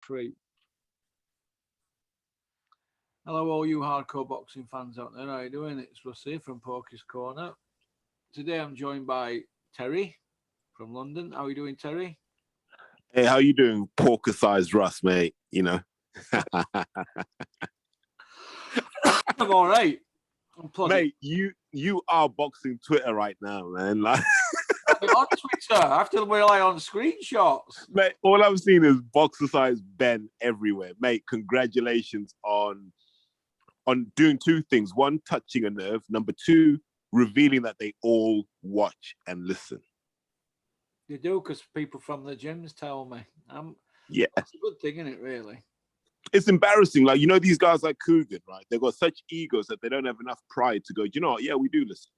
creep. Hello, all you hardcore boxing fans out there. How you doing? It's Russ here from Porky's Corner. Today I'm joined by Terry from London. How are you doing, Terry? Hey, how you doing, porker-sized Russ, mate? You know. I'm all right. Mate, you are boxing Twitter right now, man. Like, I'm on Twitter. I have to rely on screenshots. mate, all I'm seeing is boxer-sized Ben everywhere. Mate, congratulations on doing two things. One, touching a nerve. Number two, revealing that they all watch and listen. You do, because people from the gyms tell me. Yeah. It's a good thing, isn't it, really? It's embarrassing. Like, you know, these guys like Coogan, right? They've got such egos that they don't have enough pride to go, you know what? Yeah, we do listen.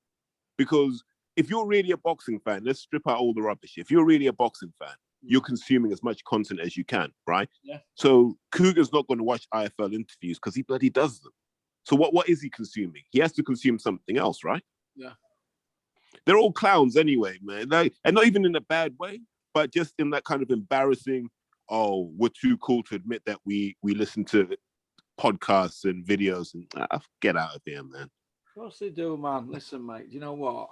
Because if you're really a boxing fan, let's strip out all the rubbish. If you're really a boxing fan, you're consuming as much content as you can, right? Yeah. So Coogan's not going to watch IFL interviews because he bloody does them. So what is he consuming? He has to consume something else, right? Yeah. They're all clowns anyway, man. And not even in a bad way, but just in that kind of embarrassing, oh, we're too cool to admit that we listen to podcasts and videos and get out of here, man. Of course they do, man. Listen, mate, do you know what?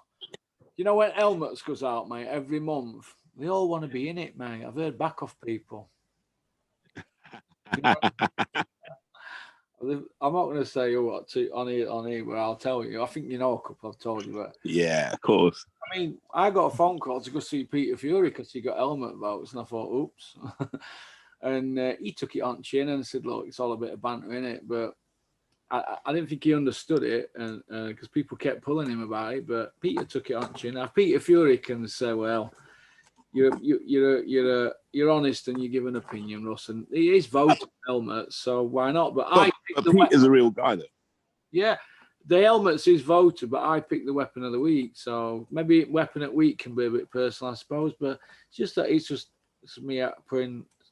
You know when Helmets goes out, mate, every month, they all want to be in it, mate. I've heard back off people. You know, I'm not going to say what on here, but I'll tell you. I think you know a couple I've told you, but yeah, of course. I mean, I got a phone call to go see Peter Fury because he got helmet votes, and I thought, oops. And he took it on chin and said, look, it's all a bit of banter in it, but I didn't think he understood it, and because people kept pulling him about it. But Peter took it on chin. Now Peter Fury can say, well, you're honest and you give an opinion, Russ, and he is voted helmet, so why not? But Pete is a real guy, though. Yeah, the helmets is voted, but I picked the weapon of the week, so maybe weapon of the week can be a bit personal, I suppose. But it's just that it's me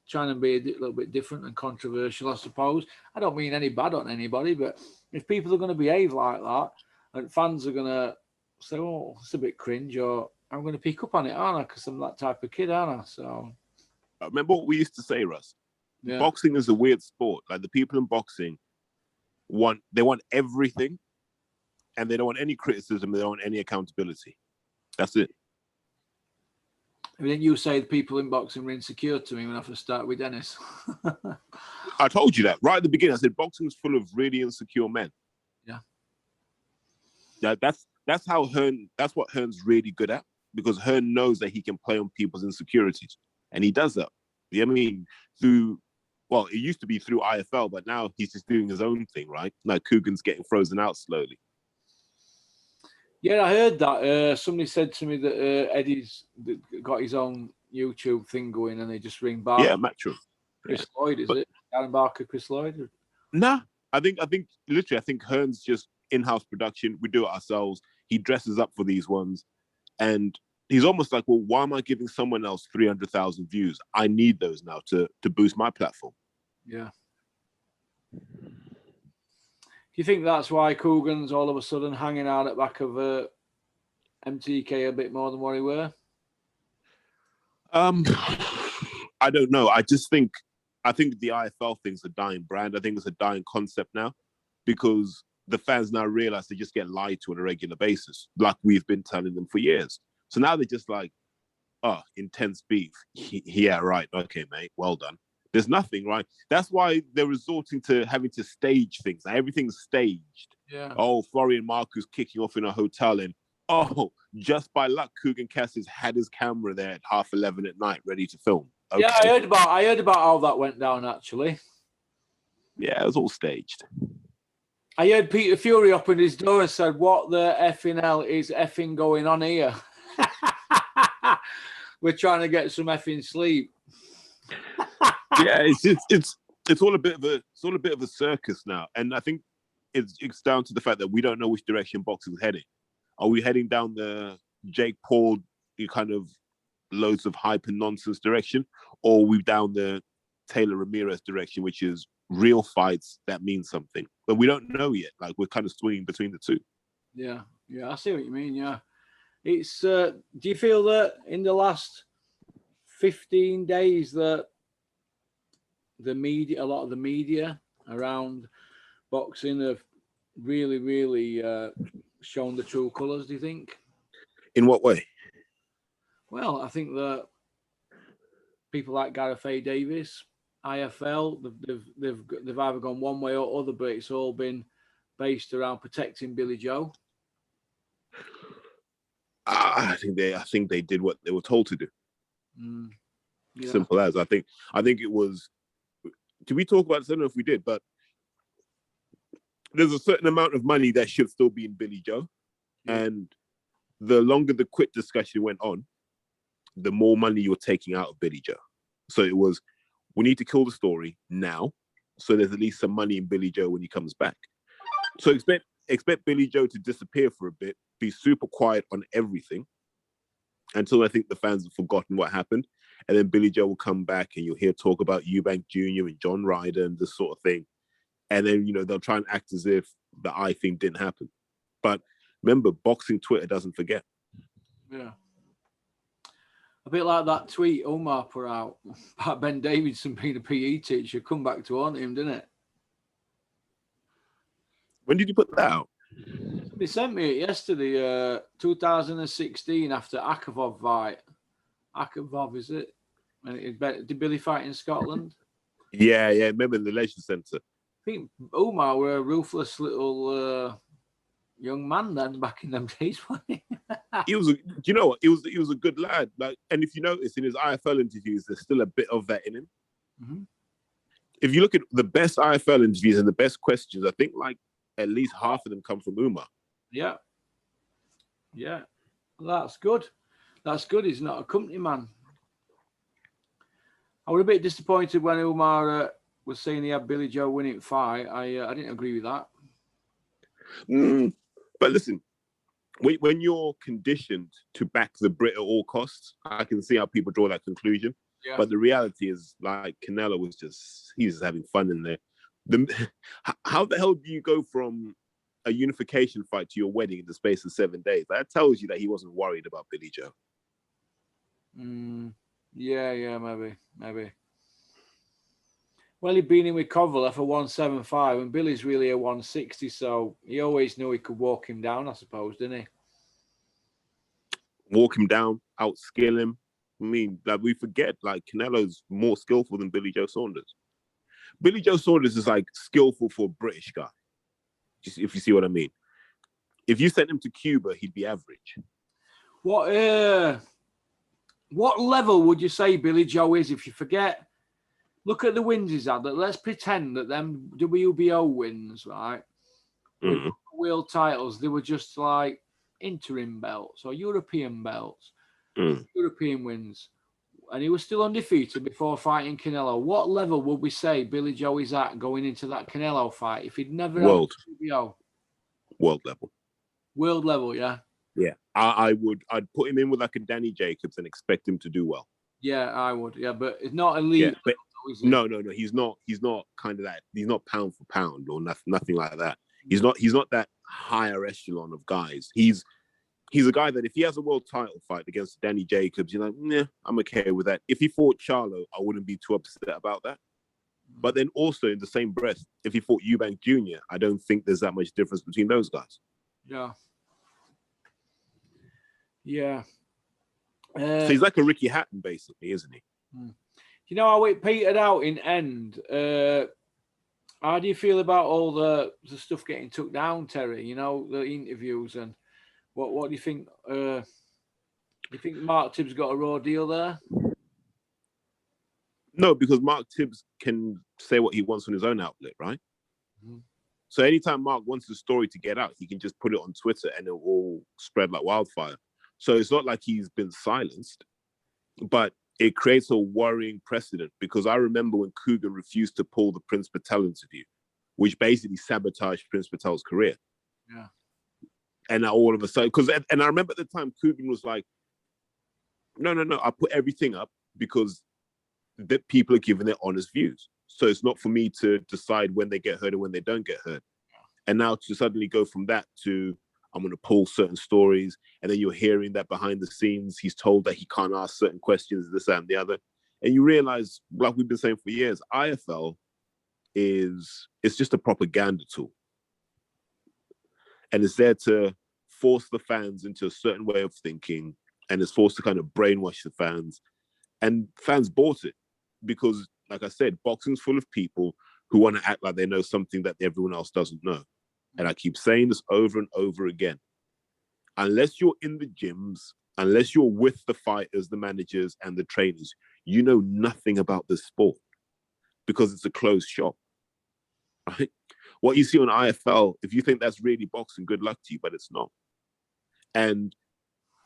trying to be a little bit different and controversial, I suppose. I don't mean any bad on anybody, but if people are going to behave like that and fans are going to say, oh, it's a bit cringe, or I'm going to pick up on it, aren't I? Because I'm that type of kid, aren't I? So, remember what we used to say, Russ? Yeah. Boxing is a weird sport. Like, the people in boxing want everything, and they don't want any criticism. They don't want any accountability. That's it. I mean, you say the people in boxing were insecure to me when I first started with Dennis. I told you that right at the beginning. I said boxing is full of really insecure men. Yeah. That's how Hearn. That's what Hearn's really good at, because Hearn knows that he can play on people's insecurities, and he does that. I mean, it used to be through IFL, but now he's just doing his own thing, right? Like Coogan's getting frozen out slowly. Yeah, I heard that. Somebody said to me that Eddie's got his own YouTube thing going, and they just ring Barker. Yeah, Matchroom. Chris Lloyd, is it? Aaron Barker, Chris Lloyd? Nah, I think Hearn's just in-house production. We do it ourselves. He dresses up for these ones, and he's almost like, well, why am I giving someone else 300,000 views? I need those now to boost my platform. Yeah. Do you think that's why Coogan's all of a sudden hanging out at the back of MTK a bit more than what he were? I don't know. I think the IFL thing's a dying brand. I think it's a dying concept now, because the fans now realize they just get lied to on a regular basis, like we've been telling them for years. So now they're just like, oh, intense beef. Yeah, right. Okay, mate. Well done. There's nothing, right? That's why they're resorting to having to stage things. Now, everything's staged. Yeah. Oh, Florian Marcus kicking off in a hotel, and just by luck, Coogan Cassius had his camera there at 11:30 at night, ready to film. Okay. Yeah, I heard about how that went down, actually. Yeah, it was all staged. I heard Peter Fury opened his door and said, "What the effing hell is effing going on here?" We're trying to get some effing sleep. Yeah, it's all a bit of a circus now, and I think it's down to the fact that we don't know which direction boxing's heading. Are we heading down the Jake Paul kind of loads of hype and nonsense direction, or are we down the Taylor Ramirez direction, which is real fights that mean something? But we don't know yet. Like, we're kind of swinging between the two. Yeah, I see what you mean. Yeah, it's. Do you feel that in the last 15 days that the media, a lot of the media around boxing have really shown the true colours. Do you think? In what way? Well, I think that people like Gareth A. Davis, IFL, they've either gone one way or other, but it's all been based around protecting Billy Joe. I think they did what they were told to do. Yeah. Simple as. I think it was. Did we talk about this? I don't know if we did, but there's a certain amount of money that should still be in Billy Joe, and the longer the quit discussion went on, the more money you're taking out of Billy Joe. So it was, we need to kill the story now, so there's at least some money in Billy Joe when he comes back. So expect Billy Joe to disappear for a bit, be super quiet on everything, until I think the fans have forgotten what happened. And then Billy Joe will come back and you'll hear talk about Eubank Jr. and John Ryder and this sort of thing. And then, they'll try and act as if the I thing didn't happen. But remember, boxing Twitter doesn't forget. Yeah. A bit like that tweet Omar put out about Ben Davidson being a PE teacher, come back to haunt him, didn't it? When did you put that out? They sent me it yesterday, 2016, after Akavov fight. Akavov, is it? And did Billy fight in Scotland? Yeah, remember in the Leisure Centre. I think Omar were a ruthless little young man then back in them days, wasn't he? He was, you know what? He was a good lad. Like, and if you notice in his IFL interviews, there's still a bit of that in him. Mm-hmm. If you look at the best IFL interviews and the best questions, I think like at least half of them come from Umar. Yeah. That's good. He's not a company man. I was a bit disappointed when Umar was saying he had Billy Joe winning fight. I didn't agree with that. But listen, when you're conditioned to back the Brit at all costs, I can see how people draw that conclusion. Yeah. But the reality is, like, Canelo he's just having fun in there. How the hell do you go from a unification fight to your wedding in the space of 7 days? That tells you that he wasn't worried about Billy Joe. Yeah, maybe. Well, he'd been in with Kovalev for 175, and Billy's really a 160, so he always knew he could walk him down, I suppose, didn't he? Walk him down, outskill him. I mean, like, we forget, like, Canelo's more skillful than Billy Joe Saunders. Billy Joe Saunders is, like, skillful for a British guy, if you see what I mean. If you sent him to Cuba, he'd be average. What level would you say Billy Joe is if you forget? Look at the wins he's had. Let's pretend that them WBO wins, right? Mm-hmm. World titles, they were just like interim belts or European belts, European wins. And he was still undefeated before fighting Canelo. What level would we say Billy Joe is at going into that Canelo fight if he'd never had WBO? World level. World level, yeah. Yeah. I'd put him in with like a Danny Jacobs and expect him to do well. Yeah, I would. Yeah, but it's not elite. Yeah, but no. He's not kind of that. He's not pound for pound or nothing like that. He's not that higher echelon of guys. He's a guy that if he has a world title fight against Danny Jacobs, you're like, yeah, I'm okay with that. If he fought Charlo, I wouldn't be too upset about that. But then also in the same breath, if he fought Eubank Jr., I don't think there's that much difference between those guys. Yeah. Yeah. So he's like a Ricky Hatton, basically, isn't he? You know how it petered out in end? How do you feel about all the stuff getting took down, Terry? You know, the interviews and what do you think? Do you think Mark Tibbs got a raw deal there? No, because Mark Tibbs can say what he wants on his own outlet, right? Mm-hmm. So anytime Mark wants the story to get out, he can just put it on Twitter and it will all spread like wildfire. So it's not like he's been silenced, but it creates a worrying precedent because I remember when Coogan refused to pull the Prince Patel interview, which basically sabotaged Prince Patel's career. Yeah. And now all of a sudden, and I remember at the time Coogan was like, no, I put everything up because the people are giving their honest views. So it's not for me to decide when they get hurt and when they don't get hurt. And now to suddenly go from that to I'm going to pull certain stories, and then you're hearing that behind the scenes, he's told that he can't ask certain questions, this, that, and the other. And you realize, like we've been saying for years, IFL it's just a propaganda tool. And it's there to force the fans into a certain way of thinking, and it's forced to kind of brainwash the fans. And fans bought it because, like I said, boxing's full of people who want to act like they know something that everyone else doesn't know. And I keep saying this over and over again. Unless you're in the gyms, unless you're with the fighters, the managers, and the trainers, you know nothing about this sport because it's a closed shop, right? What you see on IFL, if you think that's really boxing, good luck to you, but it's not. And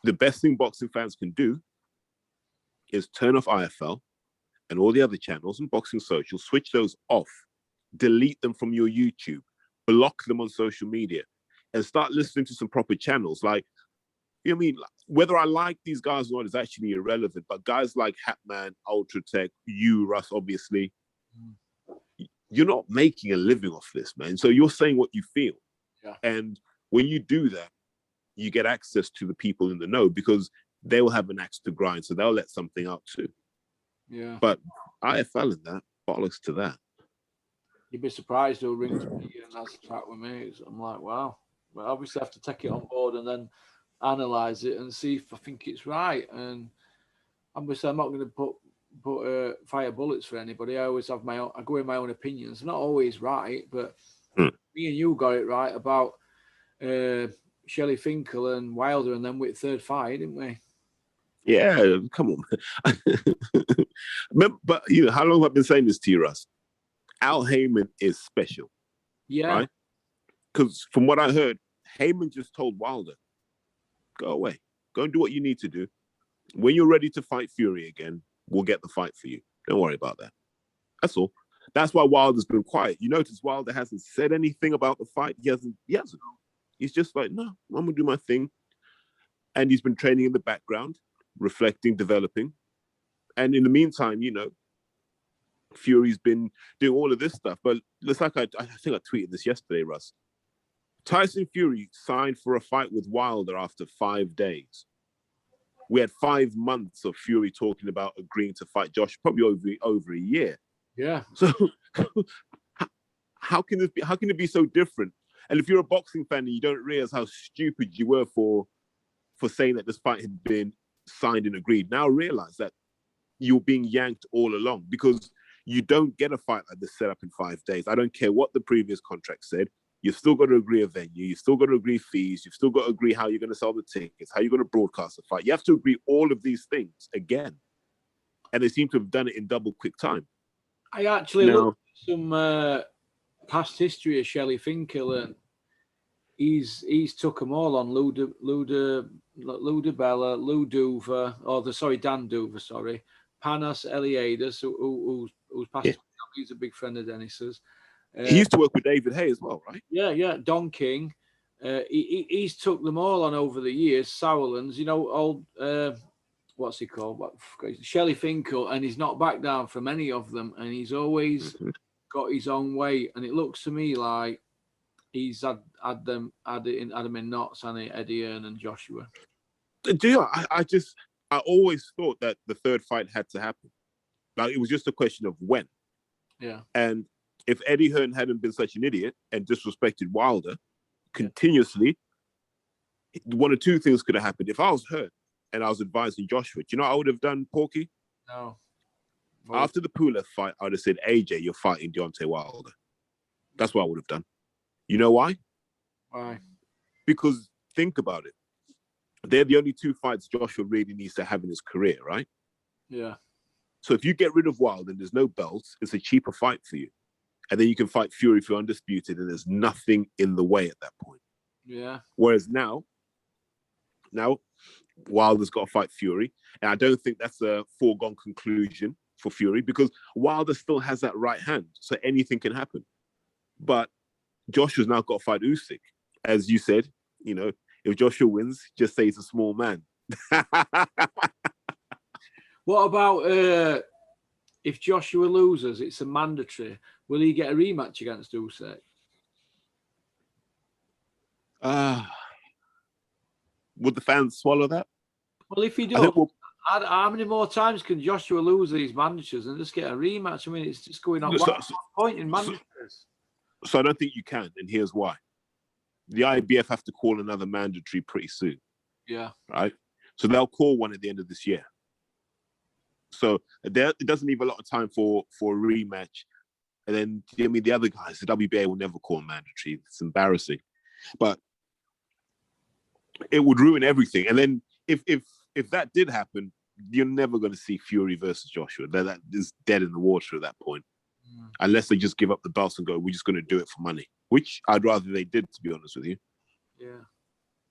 the best thing boxing fans can do is turn off IFL and all the other channels and Boxing Social, switch those off, delete them from your YouTube, block them on social media, and start listening to some proper channels. Like, you know what I mean? Whether I like these guys or not is actually irrelevant, but guys like Hatman, Ultratech, you, Russ, obviously, you're not making a living off this, man. So you're saying what you feel. Yeah. And when you do that, you get access to the people in the know because they will have an axe to grind. So they'll let something out too. Yeah. But IFL in that, bollocks to that. You'd be surprised who rings me and has a chat with me. I'm like, wow. But obviously I have to take it on board and then analyze it and see if I think it's right. And obviously I'm not going to put fire bullets for anybody. I always have my own, I go in my own opinions. Not always right, but me and you got it right about Shelley Finkel and Wilder and then with third fight, didn't we? Yeah, come on. But you know, how long have I been saying this to you, Russ? Al Heyman is special. Yeah. Right? Because from what I heard, Heyman just told Wilder, go away. Go and do what you need to do. When you're ready to fight Fury again, we'll get the fight for you. Don't worry about that. That's all. That's why Wilder's been quiet. You notice Wilder hasn't said anything about the fight. He hasn't. He's just like, no, I'm going to do my thing. And he's been training in the background, reflecting, developing. And in the meantime, you know, Fury's been doing all of this stuff. But it's like I think I tweeted this yesterday, Russ. Tyson Fury signed for a fight with Wilder after 5 days. We had 5 months of Fury talking about agreeing to fight Josh, probably over a year. Yeah. So how can it be so different? And if you're a boxing fan and you don't realize how stupid you were for saying that this fight had been signed and agreed, now realize that you're being yanked all along because you don't get a fight like this set up in 5 days. I don't care what the previous contract said. You've still got to agree a venue. You've still got to agree fees. You've still got to agree how you're going to sell the tickets, how you're going to broadcast the fight. You have to agree all of these things again. And they seem to have done it in double quick time. I actually looked at some past history of Shelley Finkel, and he's took them all on Lou DiBella, Lou Duva, Dan Duva, Panos Eliades, who's passed. Yeah. He's a big friend of Dennis's. He used to work with David Hay as well, right? Yeah. Don King. He's took them all on over the years. Sauerlands, you know, old what's he called? Shelley Finkel, and he's not backed down from any of them, and he's always got his own way. And it looks to me like he's had them in knots, and Eddie Hearn and Joshua. Do you? I always thought that the third fight had to happen. Like it was just a question of when. Yeah. And if Eddie Hearn hadn't been such an idiot and disrespected Wilder continuously, one or two things could have happened. If I was Hearn and I was advising Joshua, do you know what I would have done, Porky? No. Well, after the Pulev fight, I would have said, AJ, you're fighting Deontay Wilder. That's what I would have done. You know why? Why? Because think about it. They're the only two fights Joshua really needs to have in his career, right? Yeah. So if you get rid of Wilder and there's no belts, it's a cheaper fight for you. And then you can fight Fury if you're undisputed and there's nothing in the way at that point. Yeah. Whereas now Wilder's got to fight Fury. And I don't think that's a foregone conclusion for Fury because Wilder still has that right hand. So anything can happen. But Joshua's now got to fight Usyk. As you said, you know, if Joshua wins, just say he's a small man. What about if Joshua loses, it's a mandatory. Will he get a rematch against Usyk? Would the fans swallow that? Well, if he does, How many more times can Joshua lose these managers and just get a rematch? I mean, it's just going on. So, What's the point in managers? so I don't think you can, and here's why. The IBF have to call another mandatory pretty soon, Yeah. right? So they'll call one at the end of this year. So it doesn't leave a lot of time for a rematch. And then, I mean, the other guys, the WBA will never call mandatory. It's embarrassing. But it would ruin everything. And then if that did happen, you're never going to see Fury versus Joshua. That is dead in the water at that point. Unless they just give up the belts and go, we're just going to do it for money. Which I'd rather they did, to be honest with you. Yeah.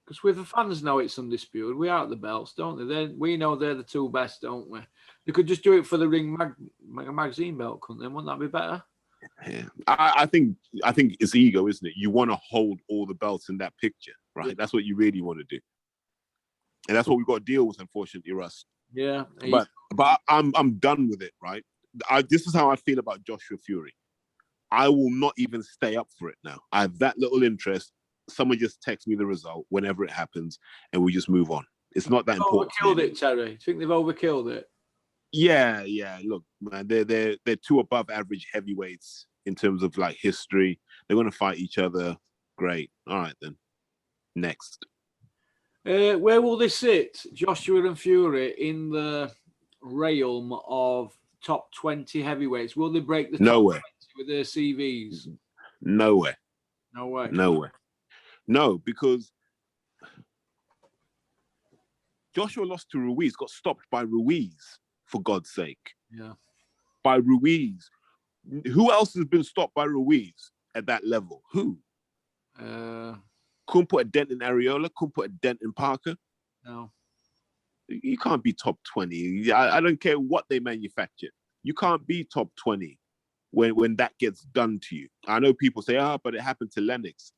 Because with the fans know it's undisputed. We are at the belts, don't they? We know they're the two best, don't we? They could just do it for the Ring magazine belt, couldn't they? Wouldn't that be better? Yeah. I think it's ego, isn't it? You want to hold all the belts in that picture, right? That's what you really want to do. And that's what we've got to deal with, unfortunately, Russ. Yeah. But I'm done with it, right? This is how I feel about Joshua Fury. I will not even stay up for it now. I have that little interest. Someone just text me the result whenever it happens, and we just move on. It's not that important. Overkilled it, Terry. Do you think they've overkilled it? Yeah. Look, man, they're two above average heavyweights in terms of like history. They're going to fight each other. Great. All right then. Next. Where will they sit, Joshua and Fury, in the realm of top 20 heavyweights? Will they break the top Nowhere 20 with their CVs? Nowhere. No way. Nowhere. No, because Joshua lost to Ruiz, got stopped by Ruiz, for God's sake. Yeah. By Ruiz. Who else has been stopped by Ruiz at that level? Who? Couldn't put a dent in Areola, couldn't put a dent in Parker. No. You can't be top 20. I don't care what they manufacture. You can't be top 20 when that gets done to you. I know people say, but it happened to Lennox.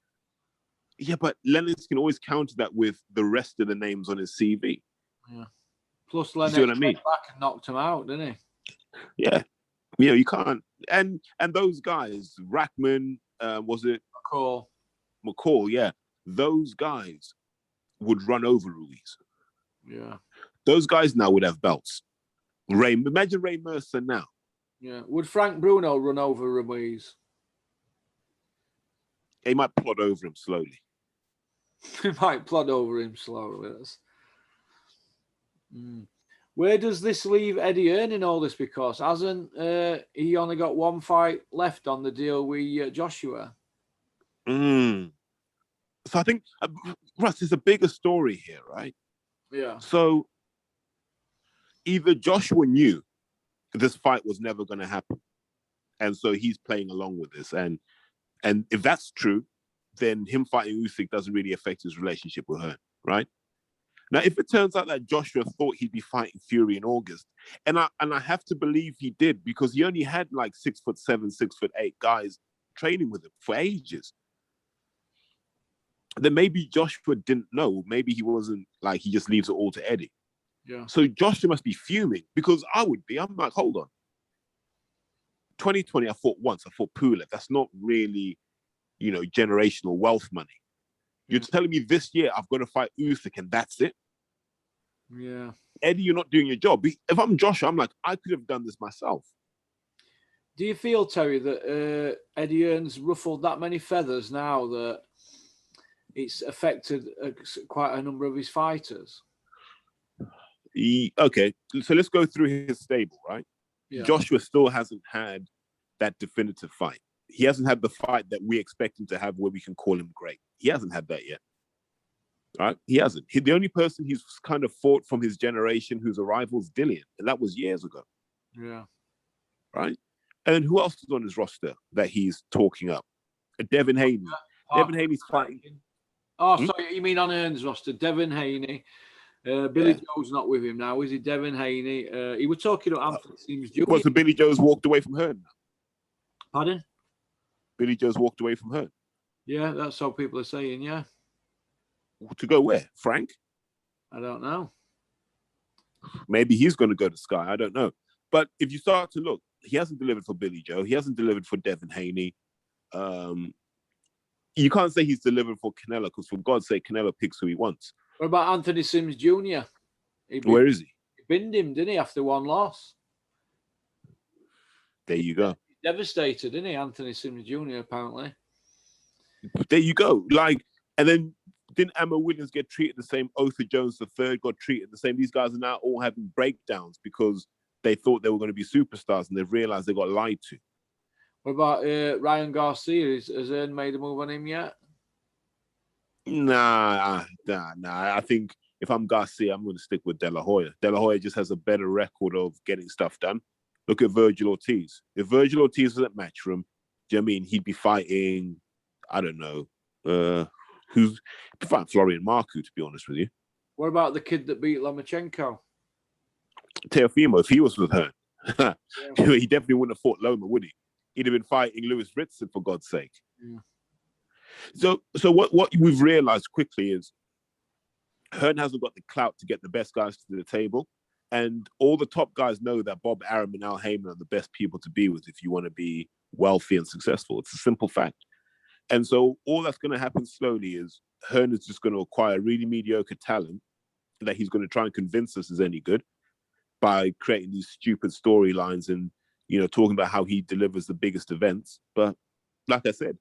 Yeah, but Lennox can always counter that with the rest of the names on his CV. Yeah. Plus, Lennox see what I mean? back and knocked him out, didn't he? Yeah. You know, you can't. And those guys, Rackman, was it? McCall, yeah. Those guys would run over Ruiz. Yeah. Those guys now would have belts. Imagine Ray Mercer now. Yeah. Would Frank Bruno run over Ruiz? He might plod over him slowly. He might plod over him slowly. Where does this leave Eddie Hearn in all this? Because hasn't he only got one fight left on the deal with Joshua? So I think, Russ, there's a bigger story here, right? Yeah. So either Joshua knew this fight was never going to happen, and so he's playing along with this. And if that's true, then him fighting Usyk doesn't really affect his relationship with Hearn, right? Now, if it turns out that Joshua thought he'd be fighting Fury in August, and I have to believe he did, because he only had like 6'7", 6'8" guys training with him for ages. Then maybe Joshua didn't know. Maybe he wasn't, like, he just leaves it all to Eddie. Yeah. So Joshua must be fuming, because I would be. I'm like, hold on. 2020, I fought once. I fought Pulev. That's not really, generational wealth money. You're telling me this year I've got to fight Usyk and that's it? Yeah. Eddie, you're not doing your job. If I'm Joshua, I'm like, I could have done this myself. Do you feel, Terry, that Eddie Hearn's ruffled that many feathers now that it's affected quite a number of his fighters? Okay, so let's go through his stable, right? Yeah. Joshua still hasn't had that definitive fight. He hasn't had the fight that we expect him to have where we can call him great. He hasn't had that yet. Right? He hasn't. The only person he's kind of fought from his generation who's a rival is Dillian, and that was years ago. Yeah. Right? And who else is on his roster that he's talking up? Devin Haney. Devin Haney's fighting. Oh, sorry, you mean on Hearn's roster? Devin Haney. Billy Joe's not with him now, is he? Devin Haney. He was talking about Anthony Sims Jr. So Billy Joe's walked away from Hearn now? Pardon? Billy Joe's walked away from Hearn. Yeah, that's how people are saying, yeah. To go where? Frank? I don't know. Maybe he's going to go to Sky. I don't know. But if you start to look, he hasn't delivered for Billy Joe. He hasn't delivered for Devin Haney. You can't say he's delivered for Canelo because, for God's sake, Canelo picks who he wants. What about Anthony Sims Jr.? Where is he? He binned him, didn't he, after one loss? There you go. Devastated, didn't he, Anthony Sims Jr., apparently? There you go. Like, and then didn't Amber Williams get treated the same? Otha Jones the third got treated the same. These guys are now all having breakdowns because they thought they were going to be superstars and they've realized they got lied to. What about Ryan Garcia? Has Ern made a move on him yet? Nah. I think if I'm Garcia, I'm going to stick with De La Hoya. De La Hoya just has a better record of getting stuff done. Look at Virgil Ortiz. If Virgil Ortiz was at Matchroom, do you know what I mean? He'd be fighting, I don't know, he'd be fighting Florian Marku, to be honest with you. What about the kid that beat Lomachenko? Teofimo, if he was with her, he definitely wouldn't have fought Loma, would he? He'd have been fighting Lewis Ritson, for God's sake. Yeah. So what we've realized quickly is Hearn hasn't got the clout to get the best guys to the table. And all the top guys know that Bob Arum and Al Heyman are the best people to be with if you want to be wealthy and successful. It's a simple fact. And so all that's going to happen slowly is Hearn is just going to acquire really mediocre talent that he's going to try and convince us is any good by creating these stupid storylines and, talking about how he delivers the biggest events. But like I said,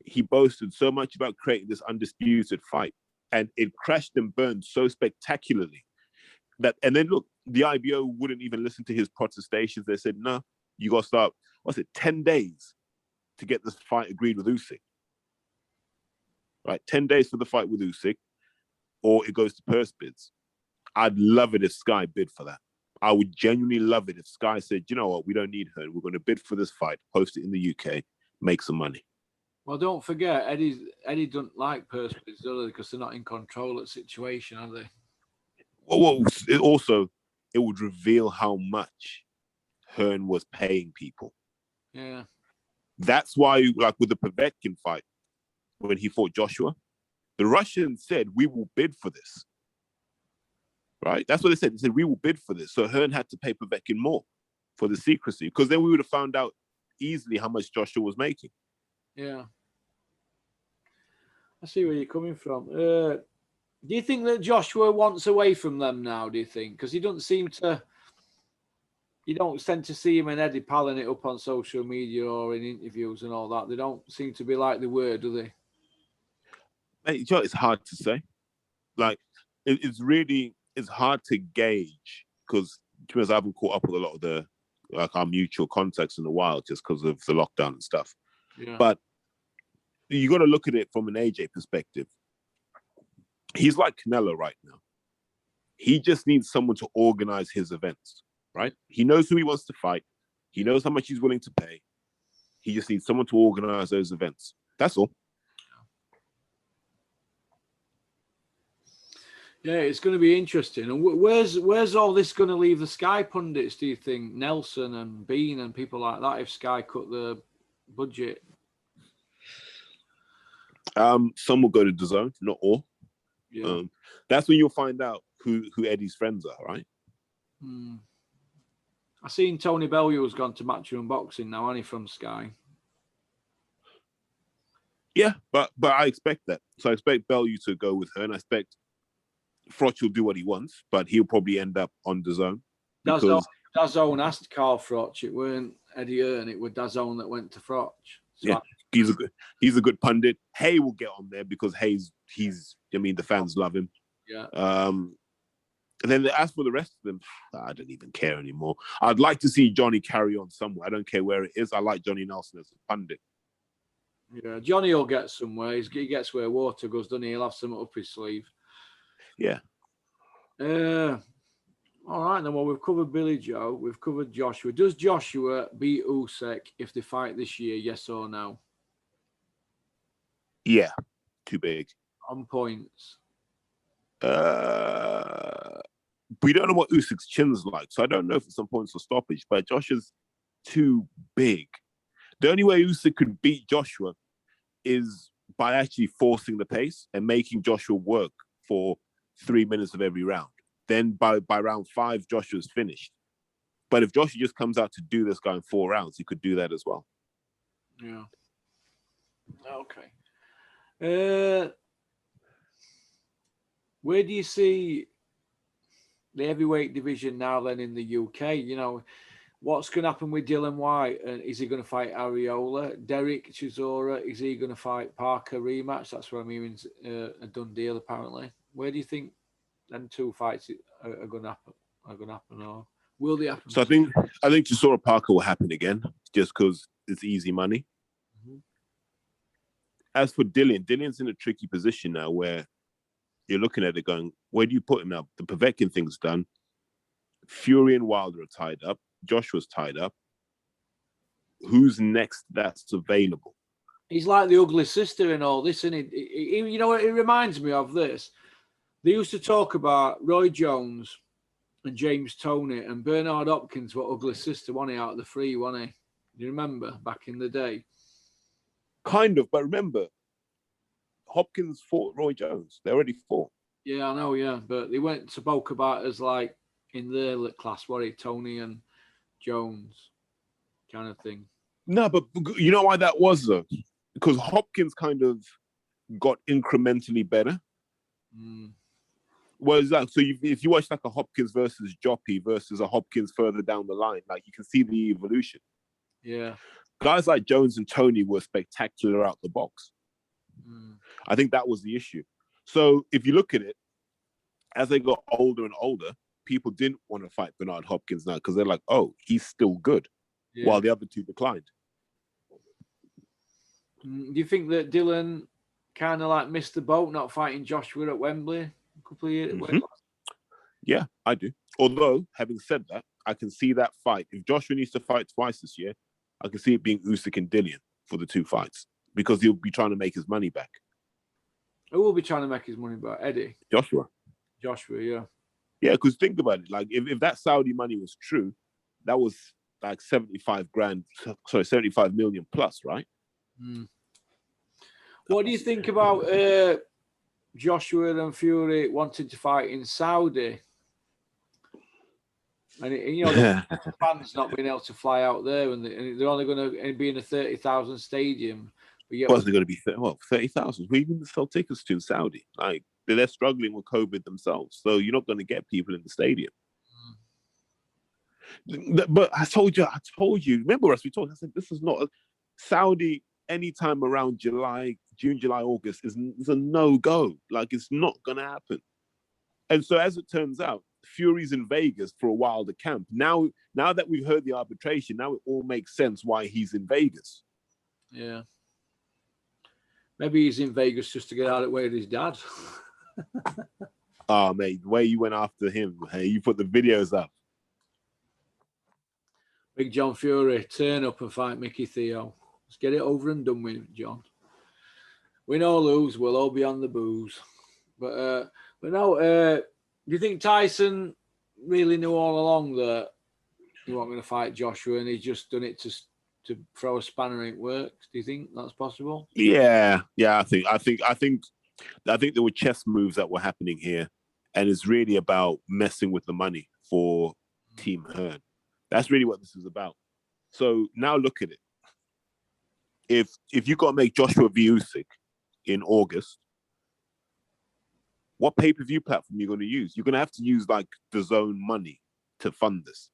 he boasted so much about creating this undisputed fight, and it crashed and burned so spectacularly and then look, the IBO wouldn't even listen to his protestations. They said, no, you got to start, 10 days to get this fight agreed with Usyk. Right, 10 days for the fight with Usyk, or it goes to purse bids. I'd love it if Sky bid for that. I would genuinely love it if Sky said, you know what, we don't need her. We're going to bid for this fight, post it in the UK, make some money. Well, don't forget, Eddie doesn't like purse bids, do they? Because they're not in control of the situation, are they? Well, it would reveal how much Hearn was paying people. Yeah. That's why, like with the Povetkin fight, when he fought Joshua, the Russians said, we will bid for this. Right? That's what they said. They said, we will bid for this. So Hearn had to pay Povetkin more for the secrecy, because then we would have found out easily how much Joshua was making. Yeah. I see where you're coming from. Do you think that Joshua wants away from them now, do you think? Because he doesn't seem to... You don't tend to see him and Eddie palling it up on social media or in interviews and all that. They don't seem to be like they were, do they? Mate, it's hard to say. Like, it's hard to gauge, because I haven't caught up with a lot of our mutual contacts in a while just because of the lockdown and stuff. Yeah. But you got to look at it from an AJ perspective. He's like Canelo right now. He just needs someone to organize his events, right? He knows who he wants to fight. He knows how much he's willing to pay. He just needs someone to organize those events. That's all. Yeah, it's going to be interesting. And where's all this going to leave the Sky pundits, do you think? Nelson and Bean and people like that, if Sky cut the budget? Some will go to DAZN, not all. Yeah. That's when you'll find out who Eddie's friends are, right? I seen Tony Bellew's gone to Matchroom Boxing now, ain't he, from Sky? Yeah, but I expect that. So I expect Bellew to go with her, and I expect Froch will do what he wants, but he'll probably end up on DAZN. Because DAZN asked Carl Froch. It weren't Eddie Hearn. It was DAZN that went to Froch. So yeah, he's a good pundit. Hay will get on there because the fans love him. Yeah. And then as for the rest of them, I don't even care anymore. I'd like to see Johnny carry on somewhere. I don't care where it is. I like Johnny Nelson as a pundit. Yeah, Johnny will get somewhere. He gets where water goes, doesn't he? He'll have something up his sleeve. Yeah. All right, then. Well, we've covered Billy Joe. We've covered Joshua. Does Joshua beat Usyk if they fight this year? Yes or no? Yeah. Too big. On points. We don't know what Usyk's chin's like, so I don't know if it's on points or stoppage, but Joshua's too big. The only way Usyk could beat Joshua is by actually forcing the pace and making Joshua work for 3 minutes of every round. Then by round 5, Joshua's finished. But if Joshua just comes out to do this guy in 4 rounds, he could do that as well. Yeah. Okay. Where do you see the heavyweight division now then in the UK, you know, what's going to happen with Dylan White? And is he going to fight Ariola? Derek Chisora, is he going to fight Parker rematch? That's what I'm hearing, a done deal apparently. Where do you think them two fights are going to happen? Or will they happen? So I think Chisora Parker will happen again, just because it's easy money. Mm-hmm. As for Dylan's in a tricky position now where you're looking at it going, where do you put him now? The Povetkin thing's done. Fury and Wilder are tied up. Joshua's tied up. Who's next that's available? He's like the ugly sister in all this, isn't he? You know what it reminds me of this? They used to talk about Roy Jones and James Toney and Bernard Hopkins were ugly sister, wasn't he, out of the three, wasn't he? Do you remember back in the day? Kind of, but remember, Hopkins fought Roy Jones. They already fought. Yeah, I know, yeah. But they weren't spoke about as like in their class, were they? Toney and Jones kind of thing. No, but you know why that was, though? Because Hopkins kind of got incrementally better. Mm. Well, it's like, so if you watch like a Hopkins versus Joppy versus a Hopkins further down the line, like you can see the evolution. Yeah. Guys like Jones and Toney were spectacular out the box. Mm. I think that was the issue. So if you look at it, as they got older and older, people didn't want to fight Bernard Hopkins now because they're like, oh, he's still good, while the other two declined. Do you think that Dylan kind of like missed the boat not fighting Joshua at Wembley a couple of years ago? Mm-hmm. Yeah, I do. Although, having said that, I can see that fight. If Joshua needs to fight twice this year, I can see it being Usyk and Dillian for the two fights because he'll be trying to make his money back. Who will be trying to make his money back? Eddie? Joshua, yeah. Yeah, because think about it. Like, if that Saudi money was true, that was like 75 million plus, right? Mm. What do you think about Joshua and Fury wanting to fight in Saudi? And you know, the fans not being able to fly out there, and they're only going to be in a 30,000 stadium. But yet, what's it going to be? 30,000. Who even sell tickets to in Saudi? Like, they're struggling with COVID themselves, so you're not going to get people in the stadium. Mm. But I told you. Remember us? We talked. I said this is not Saudi. Anytime around June, July, August is a no-go. Like, it's not going to happen. And so, as it turns out, Fury's in Vegas for a Wilder camp. Now that we've heard the arbitration, now it all makes sense why he's in Vegas. Yeah. Maybe he's in Vegas just to get out of the way of his dad. Oh, mate, the way you went after him, hey, you put the videos up. Big John Fury, turn up and fight Mickey Theo. Let's get it over and done with, John. Win or lose, we'll all be on the booze. But no, do you think Tyson really knew all along that he wasn't going to fight Joshua and he's just done it to throw a spanner in it works? Do you think that's possible? Yeah. I think there were chess moves that were happening here, and it's really about messing with the money for Team Hearn. That's really what this is about. So now look at it. If you got to make Joshua v. Usyk in August, what pay-per-view platform you're going to use? You're going to have to use like the DAZN money to fund this.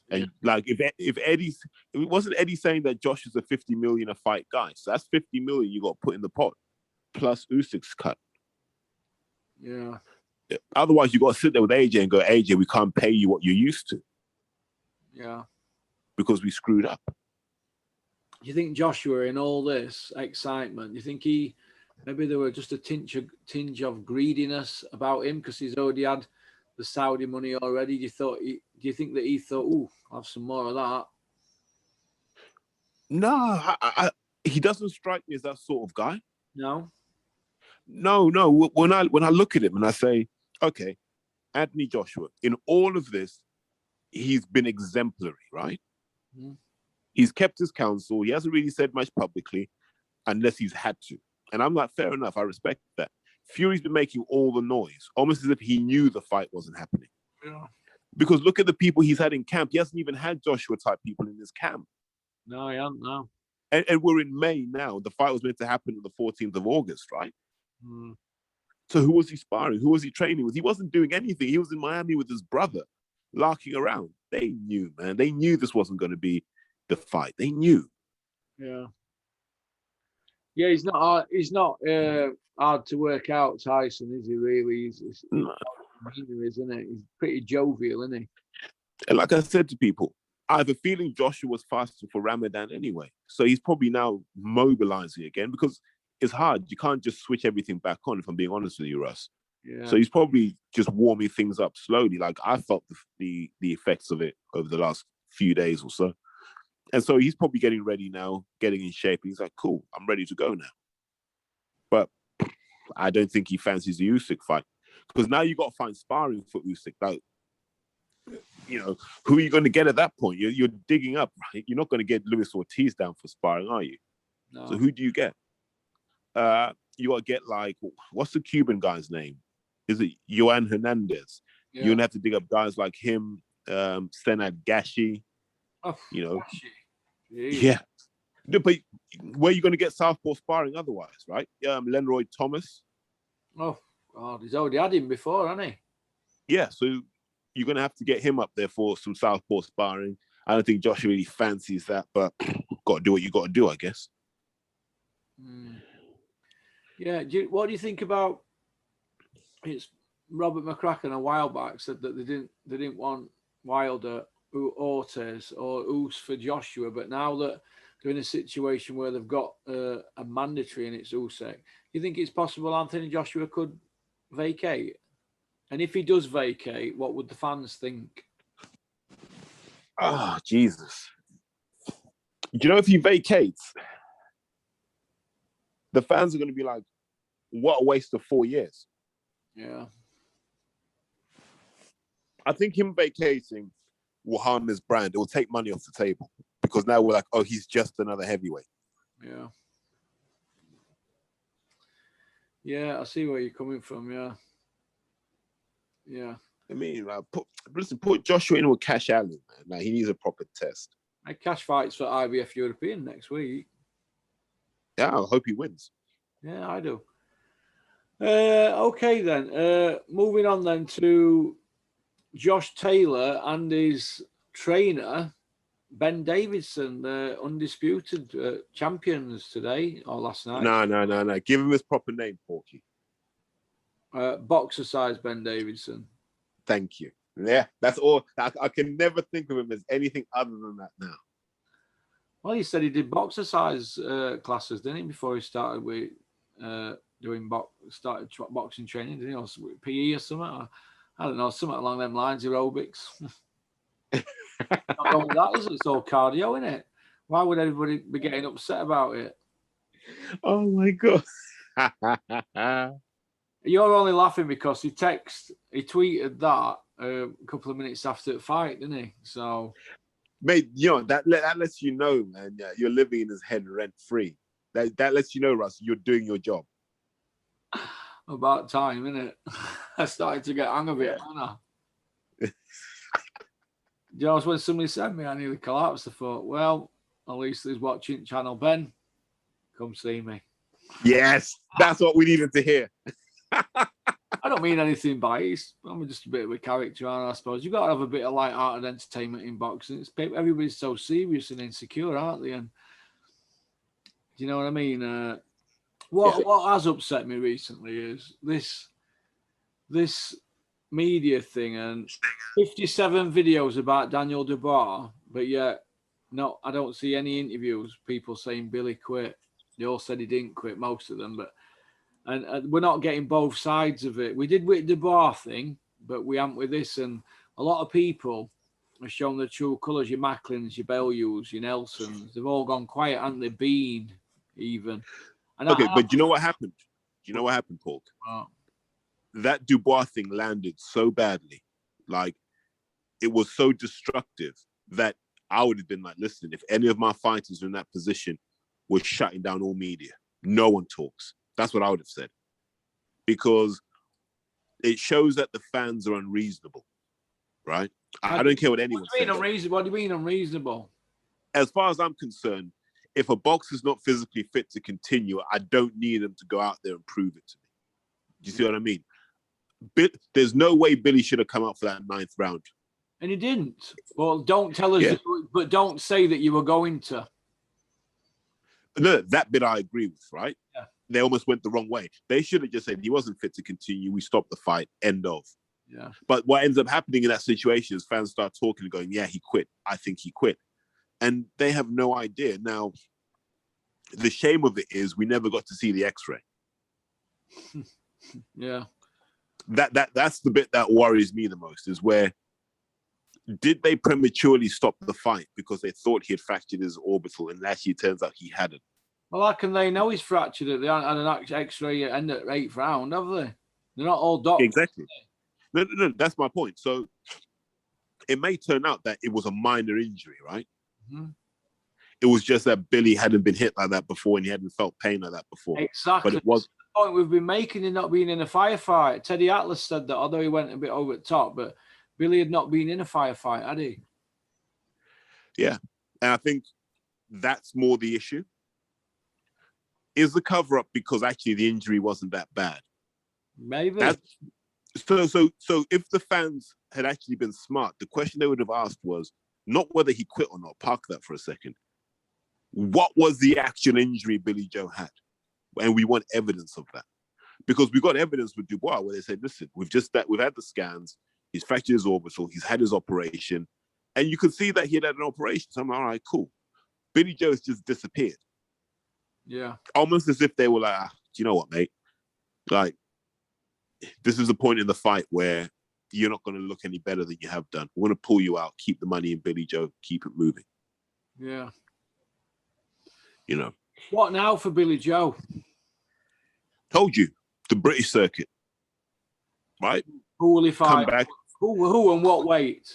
And like if Eddie, it wasn't Eddie saying that Josh is a 50 million a fight guy, so that's 50 million you got to put in the pot, plus Usyk's cut. Yeah. Otherwise, you got to sit there with AJ and go, AJ, we can't pay you what you're used to. Yeah. Because we screwed up. Do you think Joshua, in all this excitement, do you think maybe there were just a tinge of greediness about him because he's already had the Saudi money already? Do you think that he thought, "Ooh, I'll have some more of that"? No, he doesn't strike me as that sort of guy. No. When I look at him and I say, okay, Anthony Joshua, in all of this, he's been exemplary, right? Mm-hmm. He's kept his counsel. He hasn't really said much publicly unless he's had to. And I'm like, fair enough. I respect that. Fury's been making all the noise, almost as if he knew the fight wasn't happening. Yeah. Because look at the people he's had in camp. He hasn't even had Joshua-type people in his camp. No, he hasn't, no. And we're in May now. The fight was meant to happen on the 14th of August, right? Mm. So who was he sparring? Who was he training with? He wasn't doing anything. He was in Miami with his brother, larking around. They knew, man. They knew this wasn't going to be the fight. They knew. Yeah. Yeah, he's not hard. He's not hard to work out, Tyson, is he? Really, he's isn't it? He's pretty jovial, isn't he? And like I said to people, I have a feeling Joshua was fasting for Ramadan anyway. So he's probably now mobilizing again because it's hard. You can't just switch everything back on, if I'm being honest with you, Russ. Yeah. So he's probably just warming things up slowly. Like I felt the effects of it over the last few days or so. And so he's probably getting ready now, getting in shape. He's like, cool, I'm ready to go now. But I don't think he fancies the Usyk fight. Because now you got to find sparring for Usyk. Like, you know, who are you going to get at that point? You're digging up, right? You're not going to get Luis Ortiz down for sparring, are you? No. So who do you get? You got to get like, what's the Cuban guy's name? Is it Johan Hernandez? Yeah. You're going to have to dig up guys like him, Senad Gashi. Oh, you know, Gashi. Yeah. But where are you going to get southpaw sparring otherwise, right? Lenroy Thomas. Oh, God, he's already had him before, hasn't he? Yeah, so you're going to have to get him up there for some southpaw sparring. I don't think Joshua really fancies that, but got to do what you got to do, I guess. Yeah, what do you think about? It's Robert McCracken a while back said that they didn't want Wilder, Ortiz, or Oos for Joshua, but now that they're in a situation where they've got a mandatory and it's Usyk, you think it's possible Anthony Joshua could vacate? And if he does vacate, what would the fans think? Oh, Jesus. You know, if he vacates, the fans are going to be like, what a waste of 4 years. Yeah. I think him vacating will harm his brand. It will take money off the table because now we're like, oh, he's just another heavyweight. Yeah. Yeah, I see where you're coming from. Yeah. Yeah. I mean, put Joshua in with Cash Allen, man. Like, he needs a proper test. Cash fights for IBF European next week. Yeah, I hope he wins. Yeah, I do. Okay, then. Moving on then to Josh Taylor and his trainer, Ben Davidson, the undisputed champions today or last night. No. Give him his proper name, Porky. Boxer size Ben Davidson. Thank you. Yeah, that's all. I can never think of him as anything other than that now. Well, he said he did boxer size classes, didn't he, before he started with started boxing training, didn't he? Or PE or something? Or, I don't know, something along them lines, aerobics. Not wrong with that, is it? It's all cardio, isn't it? Why would everybody be getting upset about it? Oh my God. You're only laughing because he tweeted that a couple of minutes after the fight, didn't he? So, mate, you know, that lets you know, man, yeah, you're living in his head rent free. That lets you know, Russ, you're doing your job. About time, isn't it? I started to get hang of it, man. You know, when somebody said me, I nearly collapsed. I thought, well, at least he's watching Channel Ben. Come see me. Yes, that's what we needed to hear. I don't mean anything by it. I'm just a bit of a character, I suppose. You've got to have a bit of light-hearted entertainment in boxing. Everybody's so serious and insecure, aren't they? And do you know what I mean? What has upset me recently is this media thing and 57 videos about Daniel Dubois, but yet I don't see any interviews. People saying Billy quit. They all said he didn't quit, most of them, but and we're not getting both sides of it. We did with the Dubois thing, but we haven't with this. And a lot of people have shown their true colours. Your Macklins, your Bellews, your Nelsons. They've all gone quiet, haven't they? Been even. And but do you know what happened? Do you know what happened, Paul? Oh. That Dubois thing landed so badly. Like, it was so destructive that I would have been like, listen, if any of my fighters are in that position, we're shutting down all media. No one talks. That's what I would have said. Because it shows that the fans are unreasonable, right? I don't care what anyone says. What do you mean unreasonable? As far as I'm concerned, if a boxer's not physically fit to continue, I don't need him to go out there and prove it to Do you see what I mean? There's no way Billy should have come out for that 9th round. And he didn't. Well, don't tell us, but don't say that you were going to. No, that bit I agree with, right? Yeah. They almost went the wrong way. They should have just said he wasn't fit to continue. We stopped the fight. End of. Yeah. But what ends up happening in that situation is fans start talking and going, yeah, he quit. I think he quit. And they have no idea. Now, the shame of it is we never got to see the X-ray. Yeah. That's the bit that worries me the most, is where did they prematurely stop the fight because they thought he had fractured his orbital, and actually it turns out he hadn't. Well, how can they know he's fractured it? They haven't had an X-ray end at 8th round, have they? They're not all doctors. Exactly. No, that's my point. So it may turn out that it was a minor injury, right? Mm-hmm. It was just that Billy hadn't been hit like that before and he hadn't felt pain like that before. Exactly. But it was the point we've been making in not being in a firefight. Teddy Atlas said that, although he went a bit over the top, but Billy had not been in a firefight, had he? Yeah. And I think that's more the issue. Is the cover-up because actually the injury wasn't that bad? Maybe. So if the fans had actually been smart, the question they would have asked was not whether he quit or not. Park that for a second. What was the actual injury Billy Joe had? And we want evidence of that. Because we got evidence with Dubois where they said, listen, we've had the scans, he's fractured his orbital, he's had his operation, and you could see that he had an operation. So I'm like, all right, cool. Billy Joe's just disappeared. Yeah. Almost as if they were like, do you know what, mate? Like, this is a point in the fight where you're not going to look any better than you have done. We're going to pull you out, keep the money in Billy Joe, keep it moving. Yeah. You know. What now for Billy Joe? Told you, the British circuit. Right? Who will he fight? Come back. Who and what weight?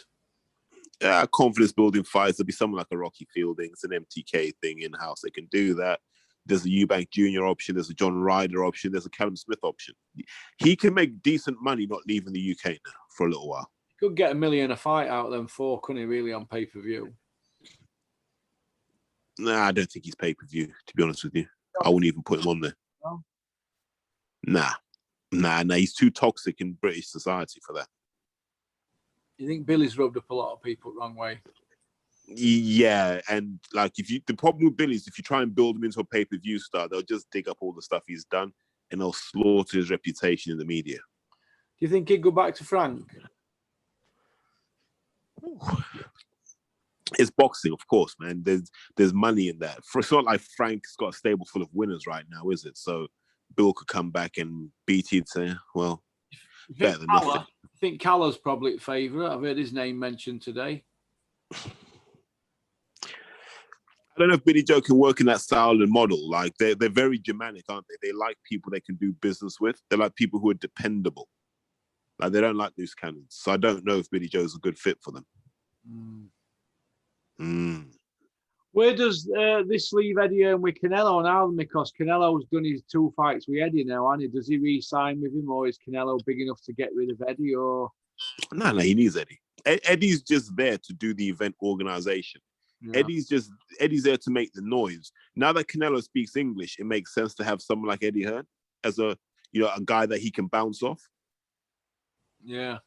Confidence building fights. There'll be someone like a Rocky Fielding. It's an MTK thing in-house. They can do that. There's a Eubank Jr. option. There's a John Ryder option. There's a Callum Smith option. He can make decent money not leaving the UK now for a little while. Could get $1 million a fight out of them four, couldn't he, really, on pay-per-view? Nah, I don't think he's pay-per-view, to be honest with you. I wouldn't even put him on there. No? Nah, he's too toxic in British society for that. You think Billy's rubbed up a lot of people the wrong way? Yeah, and like the problem with Billy is if you try and build him into a pay-per-view star, they'll just dig up all the stuff he's done and they'll slaughter his reputation in the media. Do you think he'd go back to Frank? It's boxing, of course, man. There's money in that. It's not like Frank's got a stable full of winners right now, is it? So Bill could come back and BT'd say, well, better than nothing. I think Caller's probably a favourite. I've heard his name mentioned today. I don't know if Billy Joe can work in that style and model. Like they're very Germanic, aren't they? They like people they can do business with. They're like people who are dependable. Like they don't like loose cannons. So I don't know if Billy Joe's a good fit for them. Where does this leave Eddie Hearn with Canelo now? Because Canelo's done his 2 fights with Eddie now, hasn't he? Does he re-sign with him, or is Canelo big enough to get rid of Eddie? Or no, he needs Eddie. Eddie's just there to do the event organization. Yeah. Eddie's there to make the noise. Now that Canelo speaks English, it makes sense to have someone like Eddie Hearn as a guy that he can bounce off. Yeah.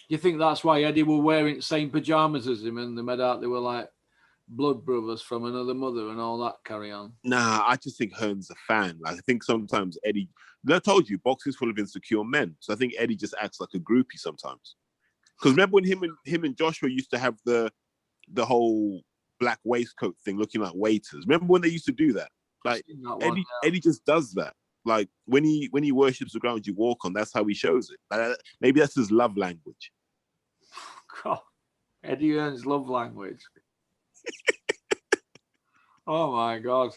You think that's why Eddie were wearing the same pajamas as him and they made out they were like blood brothers from another mother and all that carry on? Nah, I just think Hearn's a fan. Like, I think sometimes Eddie, I told you, boxing's full of insecure men. So I think Eddie just acts like a groupie sometimes. Because remember when him and Joshua used to have the whole black waistcoat thing looking like waiters? Remember when they used to do that? Like Eddie just does that. Like when he worships the ground you walk on, that's how he shows it. Maybe that's his love language. God, Eddie Hearn's love language. Oh my God.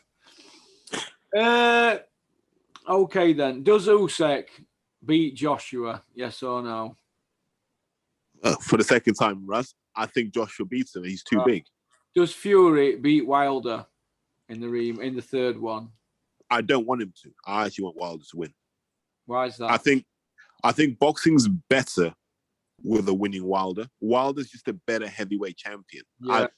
Okay then. Does Usyk beat Joshua? Yes or no? For the second time, Russ, I think Joshua beats him. He's too big. Does Fury beat Wilder in the third one? I don't want him to. I actually want Wilder to win. Why is that? I think boxing's better with a winning Wilder. Wilder's just a better heavyweight champion. Yeah.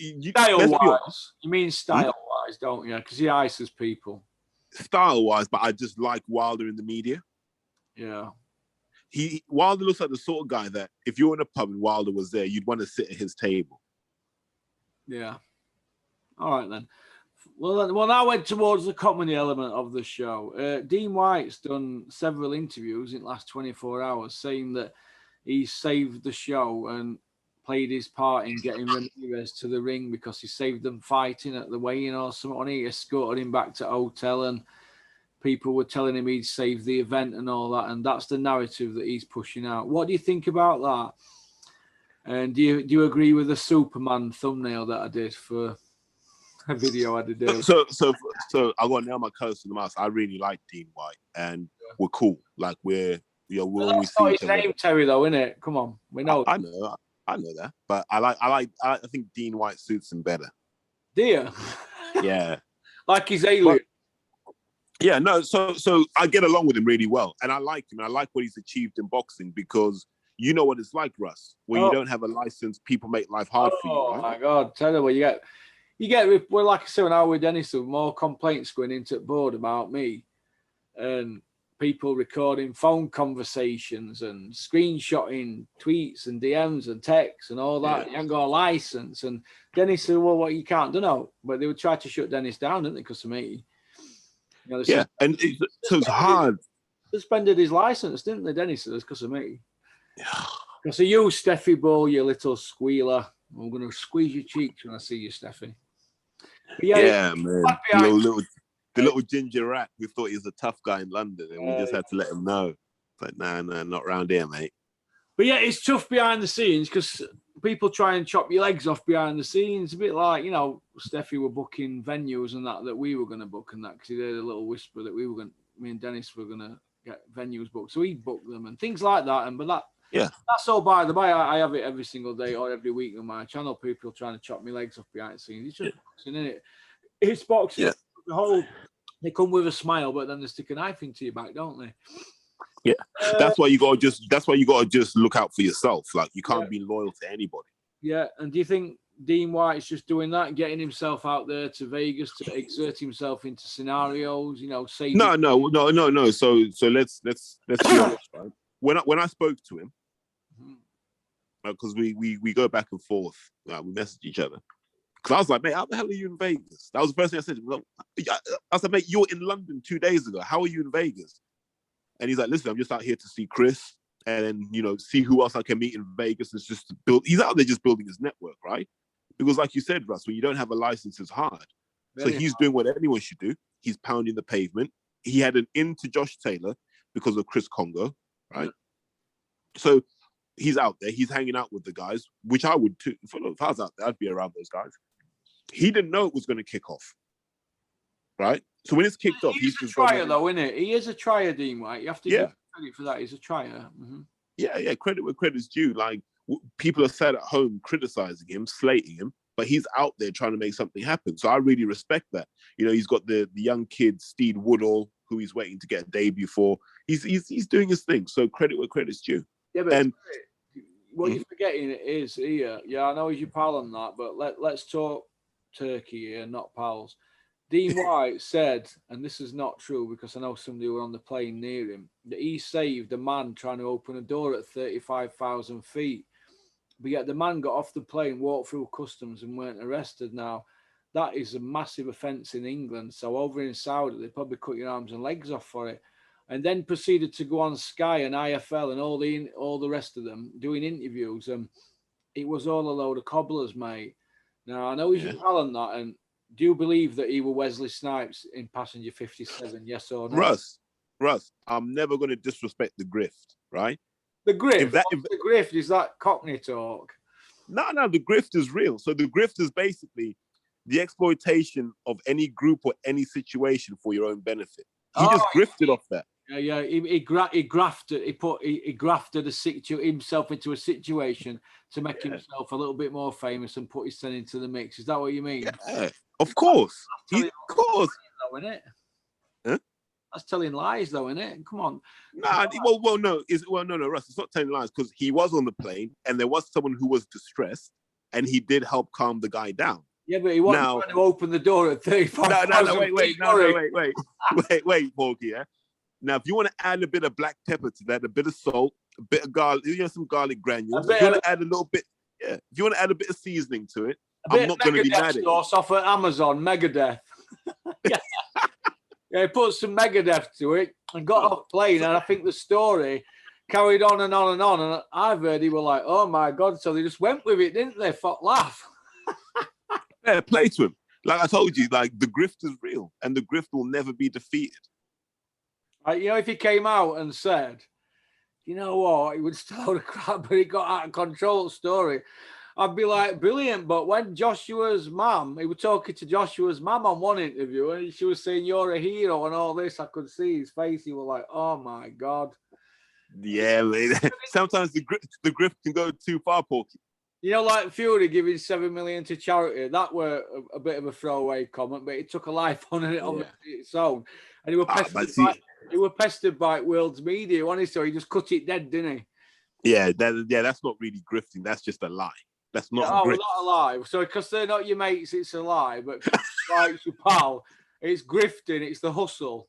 Style-wise. You mean style-wise, don't you? Because he ices people. style-wise, but I just like Wilder in the media. Yeah. Wilder looks like the sort of guy that if you're in a pub and Wilder was there, you'd want to sit at his table. Yeah. All right then. Well, now went towards the comedy element of the show. Dean White's done several interviews in the last 24 hours saying that he saved the show and played his part in getting Ramirez to the ring because he saved them fighting at the weigh-in or something. He escorted him back to hotel and people were telling him he'd saved the event and all that. And that's the narrative that he's pushing out. What do you think about that? And do you agree with the Superman thumbnail that I did for a video I did? So I got to nail my colors to the mouse. I really like Dean White, and we're cool. Like we're always see each other. His name, Terry, though, isn't it? Come on, we know. I know that, but I think Dean White suits him better. Do you? Yeah. Like his alien. Yeah, no. So I get along with him really well, and I like him. I like what he's achieved in boxing because you know what it's like, Russ. When you don't have a license, people make life hard for you. Right? Oh my God! Tell you what, you get. Well, like I said, when I was with Dennis, there were more complaints going into the board about me, and people recording phone conversations and screenshotting tweets and DMs and texts and all that. You haven't got a license. And Dennis said, well, what you can't do now. But they would try to shut Dennis down, didn't they, because of me? You know, and so it's hard. Suspended his license, didn't they, Dennis? Because of me. Because of you, Steffi Bull, you little squealer. I'm going to squeeze your cheeks when I see you, Steffi. Yeah, man. The little ginger rat. We thought he was a tough guy in London, and we just had to let him know. It's like, nah, not round here, mate. But yeah, it's tough behind the scenes because people try and chop your legs off behind the scenes. A bit like, you know, Steffi were booking venues and that we were going to book and that because he heard a little whisper that me and Dennis were going to get venues booked. So he booked them and things like that. That's all by the way. I have it every single day or every week on my channel. People trying to chop my legs off behind the scenes. It's just boxing, isn't it? It's boxing. Yeah. They come with a smile, but then they stick a knife into your back, don't they? Yeah, that's why you gotta just look out for yourself. Like you can't be loyal to anybody. Yeah, and do you think Dean White's just doing that, getting himself out there to Vegas to exert himself into scenarios? You know, say no. So let's be honest, right? When I spoke to him, because we go back and forth, we message each other. Because I was like, mate, how the hell are you in Vegas? That was the first thing I said. I said, mate, you're in London 2 days ago. How are you in Vegas? And he's like, listen, I'm just out here to see Chris and, see who else I can meet in Vegas. It's just to build. He's out there just building his network, right? Because like you said, Russ, when you don't have a license, it's hard. Very so he's hard. Doing what anyone should do. He's pounding the pavement. He had an in to Josh Taylor because of Chris Kongo, right? Yeah. So he's out there. He's hanging out with the guys, which I would too. If I was out there, I'd be around those guys. He didn't know it was going to kick off, right? So when it's kicked off, he's a trier, though, isn't it? He is a trier, Dean White. You have to give credit for that. He's a trier. Mm-hmm. Yeah. Credit where credit's due. Like people are sat at home criticizing him, slating him, but he's out there trying to make something happen. So I really respect that. He's got the young kid, Steve Woodall, who he's waiting to get a debut for. He's doing his thing. So credit where credit's due. Yeah, but what you're forgetting is here. Yeah, I know he's your pal on that, but let's talk Turkey here, not pals. Dean White said, and this is not true because I know somebody who were on the plane near him, that he saved a man trying to open a door at 35,000 feet. But yet the man got off the plane, walked through customs and weren't arrested. Now, that is a massive offence in England. So over in Saudi, they probably cut your arms and legs off for it. And then proceeded to go on Sky and IFL and all the rest of them doing interviews. It was all a load of cobblers, mate. Now, I know he's your pal on that, and do you believe that he was Wesley Snipes in Passenger 57, yes or no? Russ, I'm never going to disrespect the grift, right? The grift? The grift, is that Cockney talk? No, the grift is real. So the grift is basically the exploitation of any group or any situation for your own benefit. He just grifted off that. Yeah, he grafted himself into a situation to make himself a little bit more famous and put his son into the mix. Is that what you mean? Yeah, of course. Of course. Though, isn't it? Huh? That's telling lies, though, isn't it? Come on. Nah, no, Russ. It's not telling lies because he was on the plane and there was someone who was distressed and he did help calm the guy down. Yeah, but he wasn't Now, trying to open the door at 35,000 wait, Porky, yeah? Now, if you want to add a bit of black pepper to that, a bit of salt, a bit of garlic, some garlic granules, if you want to add a little bit, if you want to add a bit of seasoning to it, I'm not going to be mad at you. Sauce off at Amazon, Megadeth. Yeah, he put some Megadeth to it and got off plane, and I think the story carried on and on and on, and I've heard he were like, oh my God, so they just went with it, didn't they? Fuck laugh. Yeah, play to him. Like I told you, like the grift is real, and the grift will never be defeated. If he came out and said, you know what, he would still the crap, but he got out of control story, I'd be like, brilliant. But when Joshua's mum, he was talking to Joshua's mum on one interview, and she was saying, you're a hero and all this, I could see his face. He was like, oh my God. Yeah, man. Sometimes the grift can go too far, Porky. Like Fury giving 7 million to charity, that were a bit of a throwaway comment, but it took a life on it on its own. And he was pestered by World's Media, wasn't he? So he just cut it dead, didn't he? Yeah, that's not really grifting. That's just a lie. That's not not a lie. So because they're not your mates, it's a lie. But like your pal, it's grifting. It's the hustle.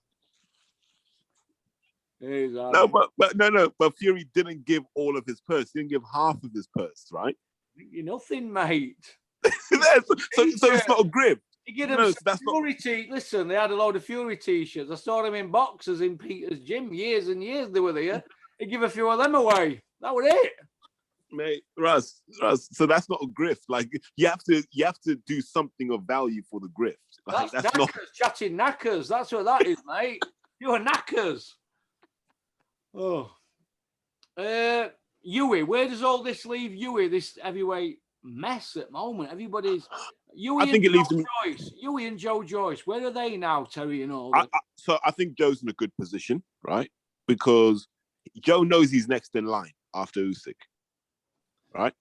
But Fury didn't give all of his purse. He didn't give half of his purse, right? You're nothing, mate. so it's not a grift. He gave them Fury Listen, they had a load of Fury t-shirts. I saw them in boxes in Peter's gym years and years. They were there. He give a few of them away. That was it. Mate, Russ. So that's not a grift. Like you have to do something of value for the grift. Like, that's knackers, not chatting knackers. That's what that is, mate. You're knackers. Oh. Huey, where does all this leave Huey? This heavyweight mess at the moment. Everybody's Huey and Joe Joyce. Where are they now, Terry and all? So I think Joe's in a good position, right? Because Joe knows he's next in line after Usyk, right?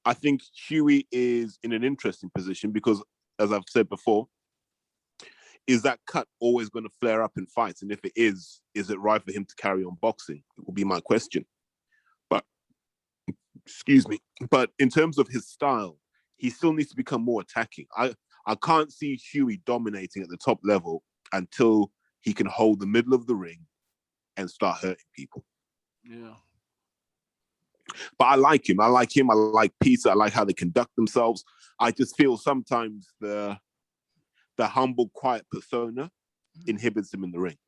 I think Huey is in an interesting position because, as I've said before, is that cut always going to flare up in fights? And if it is it right for him to carry on boxing? It will be my question. But in terms of his style, he still needs to become more attacking. I can't see Huey dominating at the top level until he can hold the middle of the ring and start hurting people. Yeah. But I like him. I like Peter. I like how they conduct themselves. I just feel sometimes the humble, quiet persona inhibits him in the ring.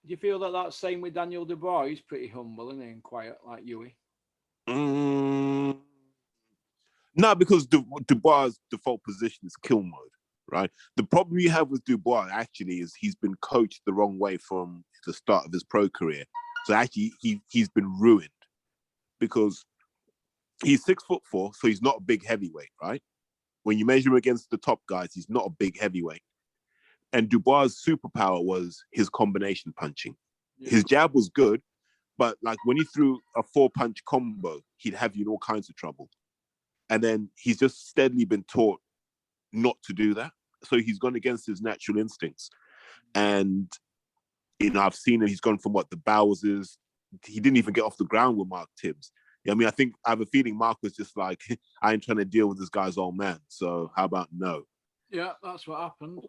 Do you feel that's same with Daniel Dubois? He's pretty humble, isn't he, and quiet like Huey? No, because Dubois' default position is kill mode, right? The problem you have with Dubois actually is he's been coached the wrong way from the start of his pro career. So actually, he's been ruined because he's 6'4", so he's not a big heavyweight, right? When you measure him against the top guys, he's not a big heavyweight. And Dubois' superpower was his combination punching. Yeah. His jab was good, but like when he threw a 4-punch combo, he'd have you in all kinds of trouble. And then he's just steadily been taught not to do that. So he's gone against his natural instincts. And, I've seen him, he's gone from the Bowers. He didn't even get off the ground with Mark Tibbs. I mean, I have a feeling Mark was just like, I ain't trying to deal with this guy's old man. So how about no? Yeah, that's what happened.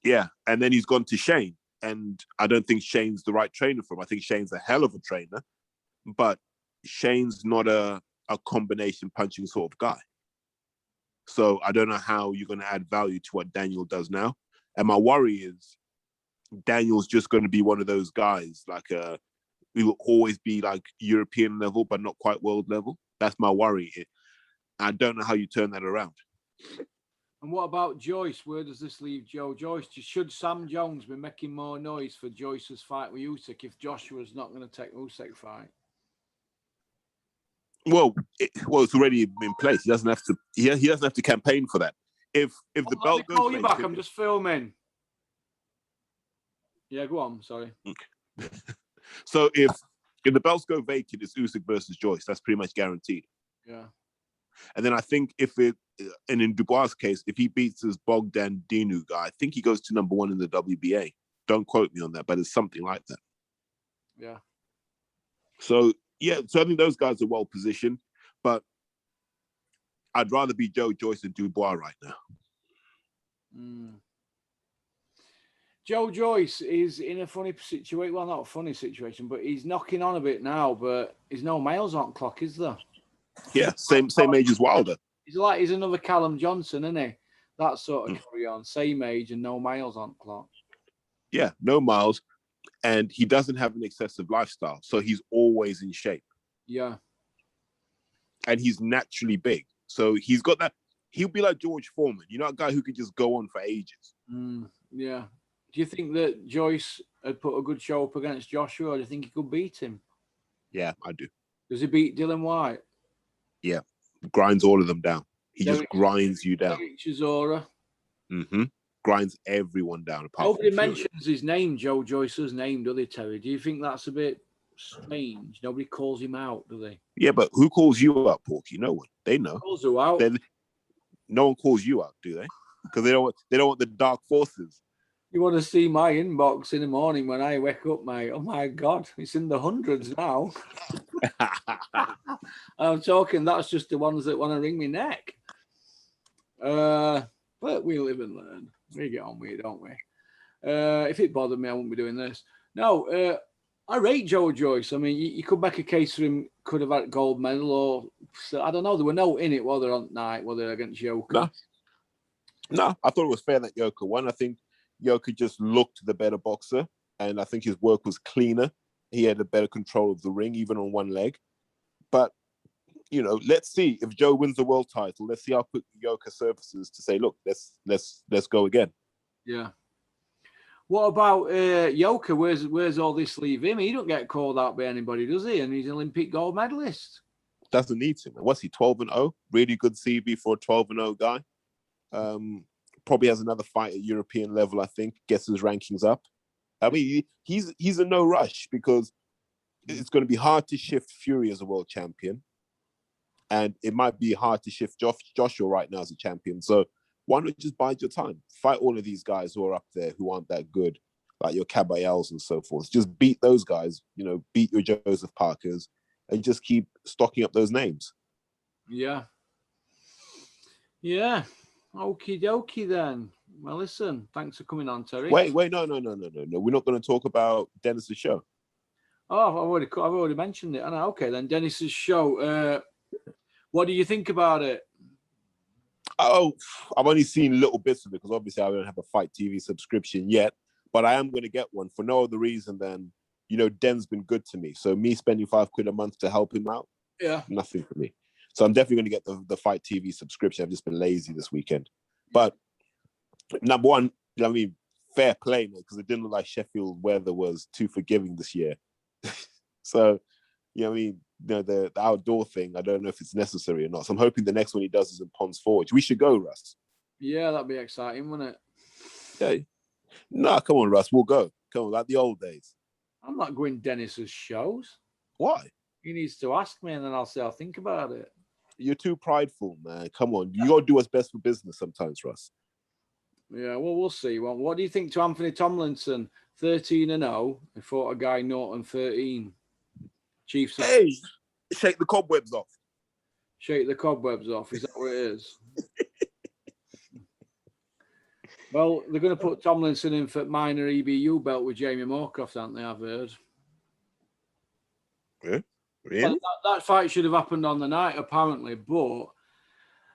Yeah. And then he's gone to Shane. And I don't think Shane's the right trainer for him. I think Shane's a hell of a trainer. But Shane's not a combination punching sort of guy. So I don't know how you're going to add value to what Daniel does now. And my worry is Daniel's just going to be one of those guys, we will always be like European level, but not quite world level. That's my worry. I don't know how you turn that around. And what about Joyce? Where does this leave Joe Joyce? Should Sam Jones be making more noise for Joyce's fight with Usyk if Joshua's not going to take Usyk fight? Well, it's already in place. He doesn't have to. He doesn't have to campaign for that. If the belt goes, call you back. I'm just filming. Yeah, go on. Sorry. So if the belts go vacant, it's Usyk versus Joyce. That's pretty much guaranteed. Yeah. And then I think and in Dubois' case, if he beats this Bogdan Dinu guy, I think he goes to number 1 in the WBA. Don't quote me on that, but it's something like that. Yeah. So I think those guys are well positioned, but I'd rather be Joe Joyce than Dubois right now. Mm. Joe Joyce is in a funny situation. Well, not a funny situation, but he's knocking on a bit now. But there's no miles on clock, is there? Yeah, same age as Wilder. He's another Callum Johnson, isn't he? That sort of carry on, same age and no miles on clock. Yeah, no miles, and he doesn't have an excessive lifestyle, so he's always in shape. Yeah, and he's naturally big, so he's got that. He'll be like George Foreman, a guy who could just go on for ages. Yeah. Do you think that Joyce had put a good show up against Joshua, or do you think he could beat him? Yeah, I do. Does he beat Dylan White? Yeah, grinds all of them down. He just grinds you down. Chisora. Grinds everyone down. Nobody mentions his name, Joe Joyce's name, do they, Terry? Do you think that's a bit strange? Nobody calls him out, do they? Yeah, but who calls you out, Porky? No one. They know. Calls who out? No one calls you out, do they? Because they don't want the dark forces. You want to see my inbox in the morning when I wake up, mate? Oh my God, it's in the hundreds now. I'm talking. That's just the ones that want to wring me neck. But we live and learn. We get on with it, don't we? If it bothered me, I wouldn't be doing this. No, I rate Joe Joyce. I mean, you could make a case for him. Could have had gold medal, or I don't know. There were no in it, were there, on night? Were there against Yoka? No, I thought it was fair that Yoka won. I think Yoka just looked the better boxer, and I think his work was cleaner. He had a better control of the ring, even on one leg. But let's see if Joe wins the world title. Let's see how quick Yoka surfaces to say, look, let's go again. Yeah. What about Yoka? Where's all this leave him? He don't get called out by anybody, does he? And he's an Olympic gold medalist. Doesn't need to. What's he, 12-0? Really good CV for a 12-0 guy. Probably has another fight at European level, I think. Gets his rankings up. I mean, he's in no rush because it's going to be hard to shift Fury as a world champion. And it might be hard to shift Joshua right now as a champion. So why not just bide your time? Fight all of these guys who are up there who aren't that good, like your Caballeros and so forth. Just beat those guys, beat your Joseph Parkers, and just keep stocking up those names. Yeah. Yeah. Okie dokie then. Well, listen, thanks for coming on, Terry. Wait, no. We're not going to talk about Dennis's show. Oh, I've already mentioned it. Okay, then Dennis's show. What do you think about it? Oh, I've only seen little bits of it because obviously I don't have a Fight TV subscription yet, but I am going to get one for no other reason than, Den's been good to me. So me spending £5 a month to help him out, nothing for me. So I'm definitely going to get the Fight TV subscription. I've just been lazy this weekend. But number one, fair play, mate, because it didn't look like Sheffield weather was too forgiving this year. So, the outdoor thing, I don't know if it's necessary or not. So I'm hoping the next one he does is in Ponds Forge. We should go, Russ. Yeah, that'd be exciting, wouldn't it? Yeah. No, come on, Russ. We'll go. Come on, like the old days. I'm not going Dennis's shows. Why? He needs to ask me and then I'll say I'll think about it. You're too prideful, man. Come on. You got to do what's best for business sometimes, Russ. Yeah, well, we'll see. Well, what do you think to Anthony Tomlinson? 13-0. He fought a guy Norton 13. Chiefs. Hey, shake the cobwebs off. Shake the cobwebs off. Is that what it is? Well, they're going to put Tomlinson in for minor EBU belt with Jamie Moorcroft, aren't they? I've heard. Yeah, really? That fight should have happened on the night, apparently, but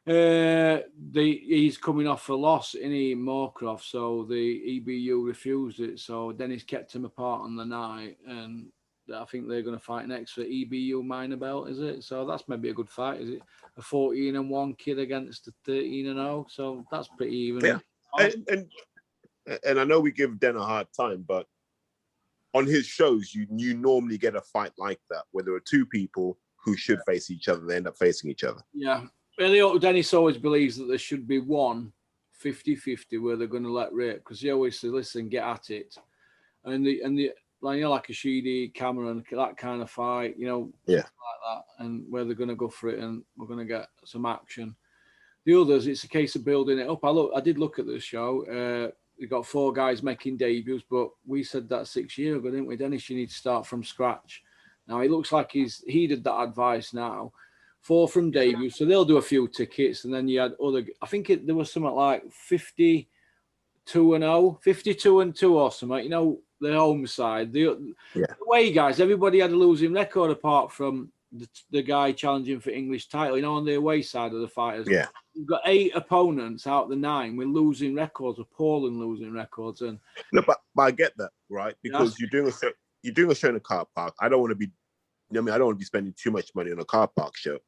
he's coming off a loss in Moorcroft, so the EBU refused it. So Dennis kept him apart on the night, and I think they're going to fight next for EBU minor belt, is it? So that's maybe a good fight, is it? A 14-1 kid against a 13-0, so that's pretty even. Yeah, and I know we give Den a hard time, but on his shows, you normally get a fight like that, where there are two people who should face each other, they end up facing each other. Yeah. Dennis always believes that there should be one 50-50 where they're going to let rip, because he always says, listen, get at it. And the like a Sheedy, Cameron, that kind of fight, yeah, like that, and where they're going to go for it and we're going to get some action. The others, it's a case of building it up. I did look at the show. We got 4 guys making debuts, but we said that 6 years ago, didn't we? Dennis, you need to start from scratch. Now, it looks like he's heeded that advice now. 4 from debut, so they'll do a few tickets, and then you had other. I think there was something like 50 2-0, 52-2 or something. You know, the home side. The away guys, everybody had a losing record apart from the guy challenging for English title. You know, on the away side of the fighters. Yeah. You've got 8 opponents out of the 9 with losing records, appalling losing records. And no, but I get that, right? Because you're doing a show in a car park. I don't want to be, I don't want to be spending too much money on a car park show.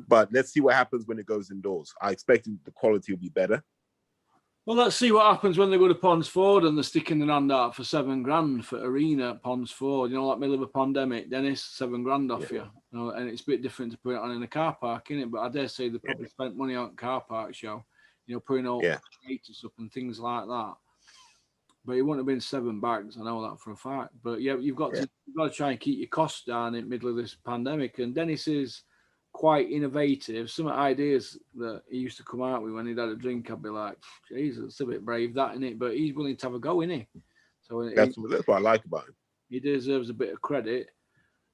But let's see what happens when it goes indoors. I expect the quality will be better. Well, let's see what happens when they go to Ponds Ford and they're sticking their hand out for $7,000 for arena at Ponds Ford. You know, like middle of a pandemic, Dennis, $7,000 off you. You know, and it's a bit different to put it on in a car park, isn't it? But I dare say they probably spent money on a car park show. You know, putting all haters up and things like that. But it wouldn't have been 7 bags. I know that for a fact. But yeah, you've got to try and keep your costs down in the middle of this pandemic. And Dennis is quite innovative. Some ideas that he used to come out with when he'd had a drink, I'd be like, Jesus, it's a bit brave, that, isn't it? But he's willing to have a go, isn't he? So that's what I like about him. He deserves a bit of credit.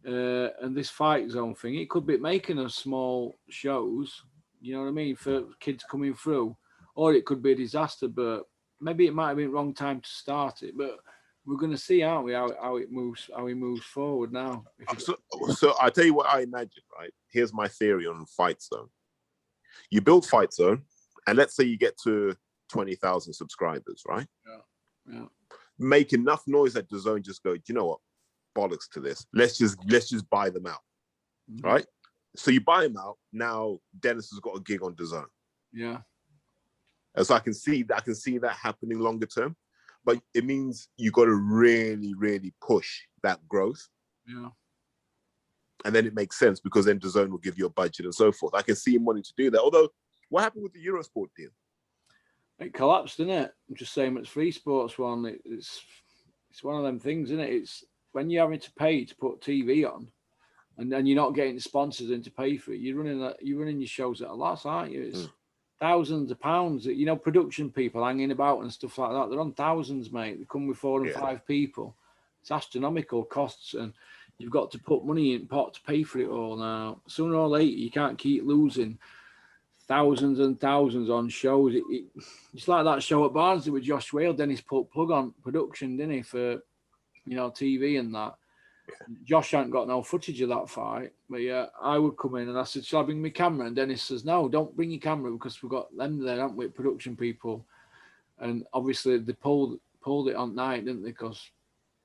And this Fight Zone thing, it could be making of small shows, you know what I mean, for kids coming through, or it could be a disaster. But maybe it might have been the wrong time to start it. But we're going to see, aren't we, how he moves forward now. So I tell you what I imagine, right? Here's my theory on Fight Zone. You build Fight Zone, and let's say you get to 20,000 subscribers, right? Yeah. Make enough noise that DAZN just go, you know what? Bollocks to this. Let's just buy them out, right? So you buy them out. Now Dennis has got a gig on DAZN. Yeah. And so I can see that happening longer term. But it means you got to really, really push that growth. Yeah. And then it makes sense because then DAZN will give you a budget and so forth. I can see him wanting to do that. Although, what happened with the Eurosport deal? It collapsed, didn't it? I'm just saying, it's Free Sports one. It's one of them things, isn't it? It's when you're having to pay to put TV on, and then you're not getting sponsors in to pay for it. You're running your shows at a loss, aren't you? It's thousands of pounds. You know, production people hanging about and stuff like that. They're on thousands, mate. They come with 4 and 5 people. It's astronomical costs, and you've got to put money in pot to pay for it all now. Sooner or later, you can't keep losing thousands and thousands on shows. It's like that show at Barnsley with Josh Whale. Dennis put plug on production, didn't he, for TV and that. Josh hadn't got no footage of that fight, but yeah, I would come in and I said, shall I bring my camera? And Dennis says, no, don't bring your camera because we've got them there, haven't we, production people. And obviously they pulled it on night, didn't they, because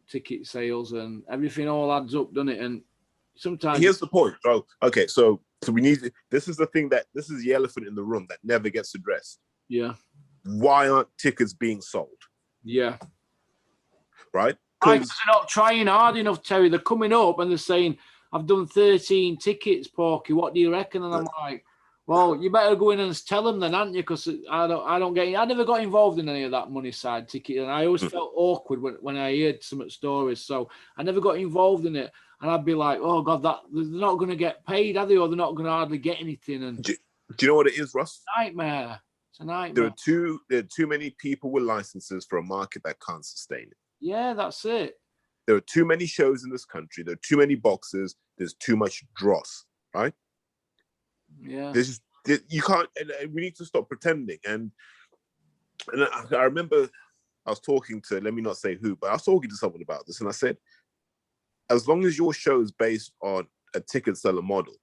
ticket sales and everything all adds up, doesn't it? And sometimes here's the point. Oh, okay, so we need, this is the elephant in the room that never gets addressed. Yeah. Why aren't tickets being sold? Yeah. Right? They're not trying hard enough, Terry. They're coming up and they're saying, I've done 13 tickets, Porky. What do you reckon? And I'm like, well, you better go in and tell them then, aren't you? Because I never got involved in any of that money side ticket. And I always felt awkward when I heard some stories. So I never got involved in it. And I'd be like, oh, God, they're not going to get paid, are they? Or they're not going to hardly get anything. And do you know what it is, Russ? Nightmare. It's a nightmare. There are too many people with licenses for a market that can't sustain it. Yeah, that's it. There are too many shows in this country. There are too many boxes. There's too much dross, right? Yeah. You can't, and we need to stop pretending. And I remember I was talking to, let me not say who, but I was talking to someone about this. And I said, as long as your show is based on a ticket seller model,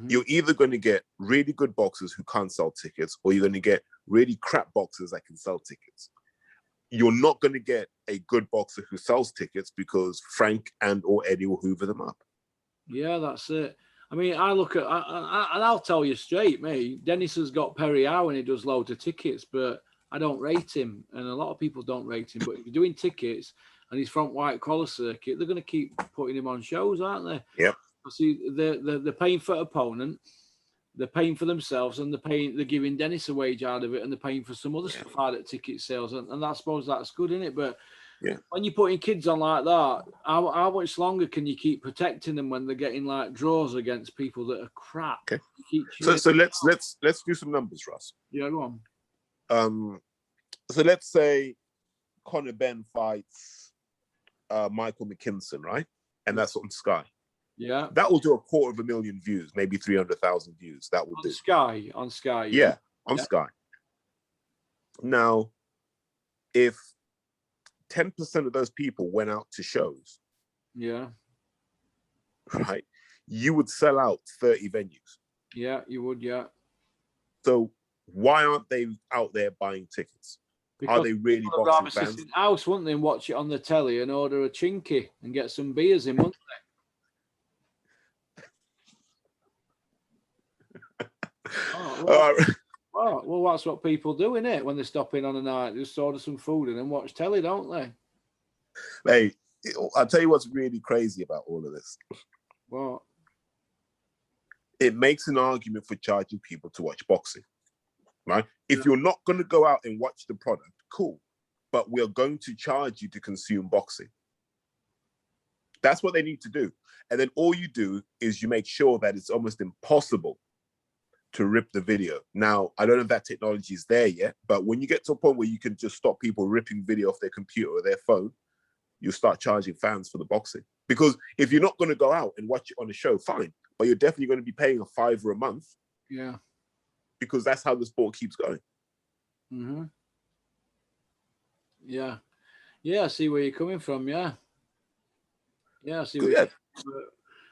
you're either going to get really good boxers who can't sell tickets, or you're going to get really crap boxers that can sell tickets. You're not going to get a good boxer who sells tickets because Frank and or Eddie will hoover them up. Yeah, that's it. I mean, I look at, and I'll tell you straight, mate, Dennis has got Perry Howe and he does loads of tickets, but I don't rate him. And a lot of people don't rate him. But if you're doing tickets and he's from white collar circuit, they're going to keep putting him on shows, aren't they? Yep. See, they're paying for opponent, they're paying for themselves, and they're giving Dennis a wage out of it, and they're paying for some other stuff out at ticket sales, and I suppose that's good, isn't it? But when you're putting kids on like that, how much longer can you keep protecting them when they're getting like draws against people that are crap? Okay. So let's do some numbers, Russ. Yeah, go on. So let's say Conor Benn fights Michael McKinson, right? And that's on Sky. Yeah. That will do 250,000 views, maybe 300,000 views. That will do. On Sky. Yeah, on Sky. Now, if 10% of those people went out to shows, Yeah. right, you would sell out 30 venues. Yeah, you would, yeah. So why aren't they out there buying tickets? Because are they really people would boxing rather sit fans? in the house, wouldn't they, and watch it on the telly and order a chinky and get some beers in, wouldn't they? Well, that's what people do, innit? When they stop in on a night, just order some food and then watch telly, don't they? Hey, I'll tell you what's really crazy about all of this. What? It makes an argument for charging people to watch boxing, right? If you're not going to go out and watch the product, cool. But we're going to charge you to consume boxing. That's what they need to do. And then all you do is you make sure that it's almost impossible to rip the video. Now, I don't know if that technology is there yet, but when you get to a point where you can just stop people ripping video off their computer or their phone, you start charging fans for the boxing. Because if you're not going to go out and watch it on a show, fine. But you're definitely going to be paying a $5 a month. Yeah. Because that's how the sport keeps going. Mm-hmm. Yeah. Yeah, I see where you're coming from, yeah. Yeah, I see where you're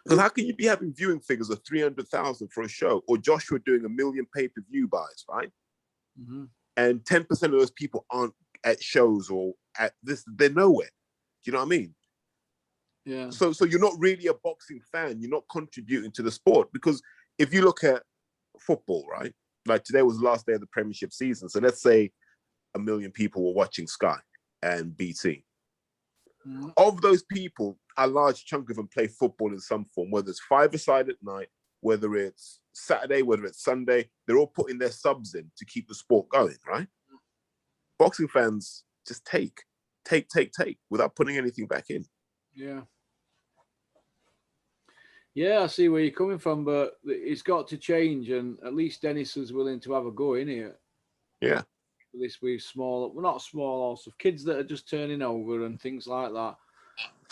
Because how can you be having viewing figures of 300,000 for a show, or Joshua doing 1 million pay-per-view buys, right? Mm-hmm. And 10% of those people aren't at shows or at this, they're nowhere. Do you know what I mean? Yeah. So you're not really a boxing fan. You're not contributing to the sport, because if you look at football, right? Like today was the last day of the Premiership season. So let's say 1 million people were watching Sky and BT. Mm-hmm. Of those people, a large chunk of them play football in some form, whether it's five-a-side at night, whether it's Saturday, whether it's Sunday, they're all putting their subs in to keep the sport going, right? Boxing fans just take without putting anything back in. Yeah. Yeah, I see where you're coming from, but it's got to change, and at least Dennis is willing to have a go in here. Yeah. This with not small, also kids that are just turning over and things like that,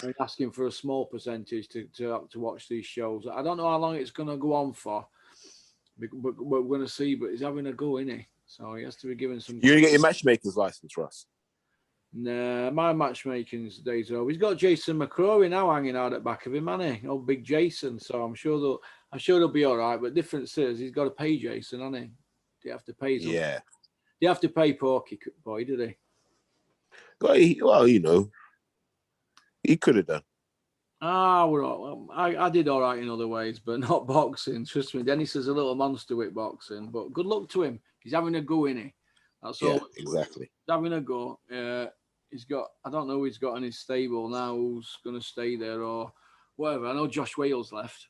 and asking for a small percentage to watch these shows. I don't know how long it's going to go on for, but we're going to see. But he's having a go, isn't he? So he has to be given some. You're going to get your matchmaker's license, Russ? Nah, my matchmaking's days over. He's got Jason McCrory now hanging out at the back of him, hasn't he? Oh, big Jason. So I'm sure they'll be all right. But difference is he's got to pay Jason, hasn't he? Do you have to pay? Yeah. Do you have to pay Porky Boy? Did he? Well, you know, he could have done. I did all right in other ways, but not boxing. Trust me, Dennis is a little monster with boxing. But good luck to him. He's having a go, isn't he? That's all. Exactly. He's having a go. He's got. I don't know who he's got in his stable now. Who's going to stay there or whatever? I know Josh Wales left.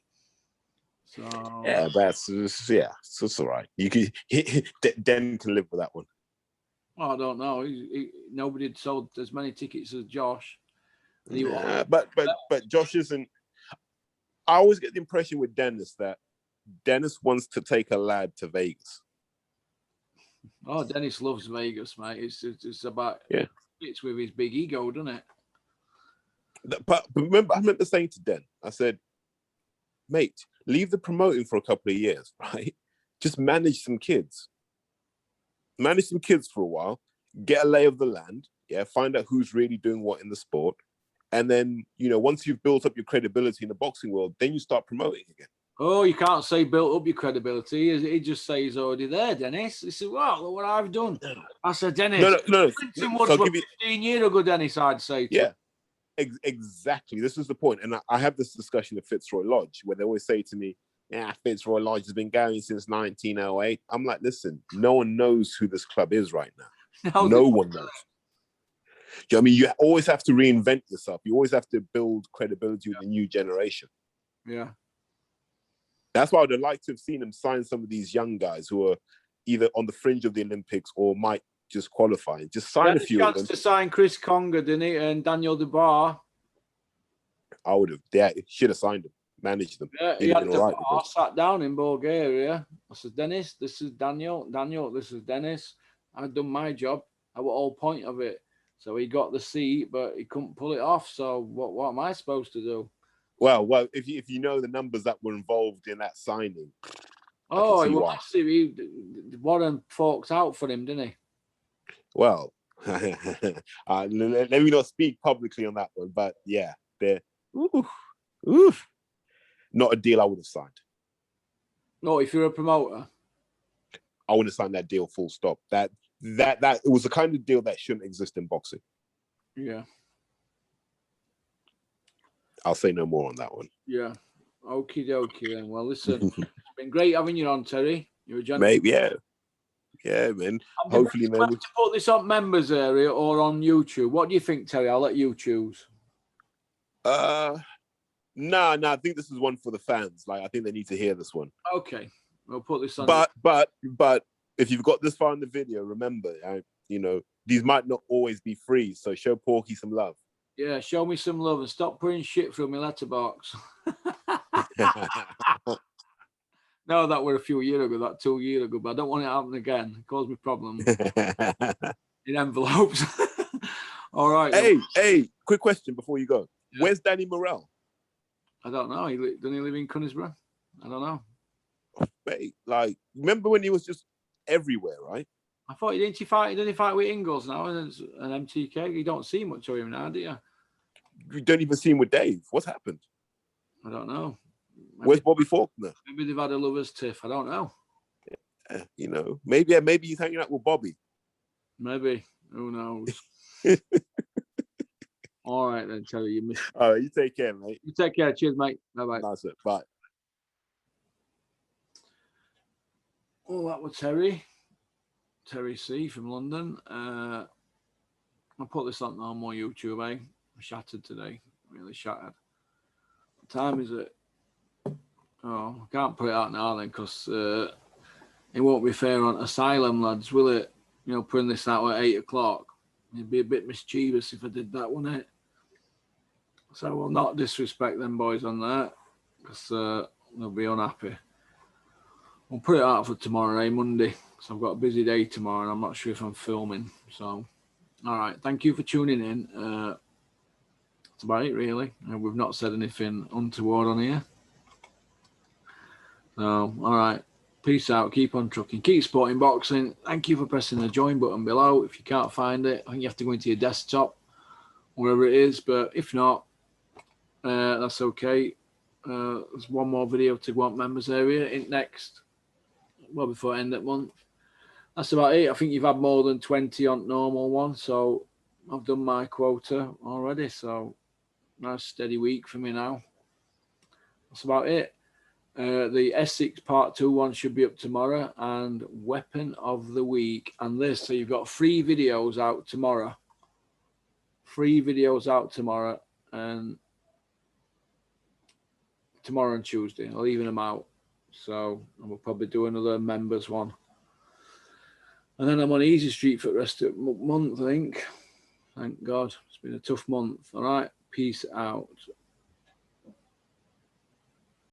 So yeah, so it's all right. You can Den can live with that one. Well, I don't know. Nobody had sold as many tickets as Josh. But Josh isn't. I always get the impression with Dennis that Dennis wants to take a lad to Vegas. Oh, Dennis loves Vegas, mate. It's about it's with his big ego, doesn't it? But remember, I remember saying to Den, I said, mate, leave the promoting for a couple of years, right? Just manage some kids. Manage some kids for a while, get a lay of the land, find out who's really doing what in the sport. And then, once you've built up your credibility in the boxing world, then you start promoting again. Oh, you can't say built up your credibility. He just says he's already there, Dennis. He said, well, look what I've done. I said, Dennis, no. Clinton Woods was 15 years ago, Dennis, I'd say. Yeah, exactly. This is the point. And I have this discussion at Fitzroy Lodge where they always say to me, Fitzroy Lodge has been going since 1908. I'm like, listen, no one knows who this club is right now. No one knows. You know what I mean? You always have to reinvent yourself. You always have to build credibility with the new generation. Yeah. That's why I'd like to have seen him sign some of these young guys who are either on the fringe of the Olympics or might just qualify. Just sign a few of them. To sign Chris Conger, didn't he? And Daniel Dubois. I would have. Yeah, should have signed them, managed them. Yeah, he had I sat down in Bulgaria. I said, Dennis, this is Daniel. Daniel, this is Dennis. I've done my job. That was the whole point of it. So he got the seat, but he couldn't pull it off. So what am I supposed to do? Well, if you know the numbers that were involved in that signing. Oh, he Warren forked out for him, didn't he? Well, Let me not speak publicly on that one, but yeah, they're oof, not a deal I would have signed. No, if you're a promoter. I want to sign that deal full stop. That it was the kind of deal that shouldn't exist in boxing. Yeah. I'll say no more on that one. Yeah. Okie dokie then. Well, listen, it's been great having you on, Terry. You're a gentleman. Mate, yeah. Yeah, man. Hopefully, man. To put this on members area or on YouTube. What do you think, Terry? I'll let you choose. Nah, I think this is one for the fans. Like, I think they need to hear this one. Okay. We'll put this on. But if you've got this far in the video, remember, these might not always be free. So show Porky some love. Yeah, show me some love and stop putting shit through my letterbox. No, that were a few years ago, that 2 years ago, but I don't want it to happen again. It caused me problems in envelopes. All right. Hey, quick question before you go. Yeah. Where's Danny Morrell? I don't know. Doesn't he live in Conisbrough? I don't know. Mate, like, remember when he was just everywhere, right? I thought didn't he fight with Ingles now and an MTK? You don't see much of him now, do you? You don't even see him with Dave. What's happened? I don't know. Where's Bobby Faulkner? Maybe they've had a lover's tiff. I don't know. Yeah, maybe he's hanging out with Bobby. Maybe. Who knows? All right then, Terry. You missed. All right, you take care, mate. You take care. Cheers, mate. Bye-bye. That's it. Bye. Well, that was Terry C from London. I'll put this on more YouTube, eh? I'm shattered today. Really shattered. What time is it? Oh, I can't put it out now then because it won't be fair on Asylum, lads, will it? Putting this out at 8 o'clock. It'd be a bit mischievous if I did that, wouldn't it? So we'll not disrespect them boys on that because they'll be unhappy. We'll put it out for tomorrow, Monday. So I've got a busy day tomorrow and I'm not sure if I'm filming. So, all right. Thank you for tuning in. That's about it, really. We've not said anything untoward on here. So, all right. Peace out. Keep on trucking. Keep supporting boxing. Thank you for pressing the join button below. If you can't find it, I think you have to go into your desktop, wherever it is. But if not, that's okay. There's one more video to go on members area in next. Well, before end of month. That's about it. I think you've had more than 20 on normal one. So I've done my quota already. So nice steady week for me now. That's about it. The Essex Part 2 one should be up tomorrow, and Weapon of the Week and this. So you've got 3 videos out tomorrow. 3 videos out tomorrow, and tomorrow and Tuesday. I'll even them out. So we'll probably do another members one. And then I'm on Easy Street for the rest of the month, I think. Thank God. It's been a tough month. All right. Peace out.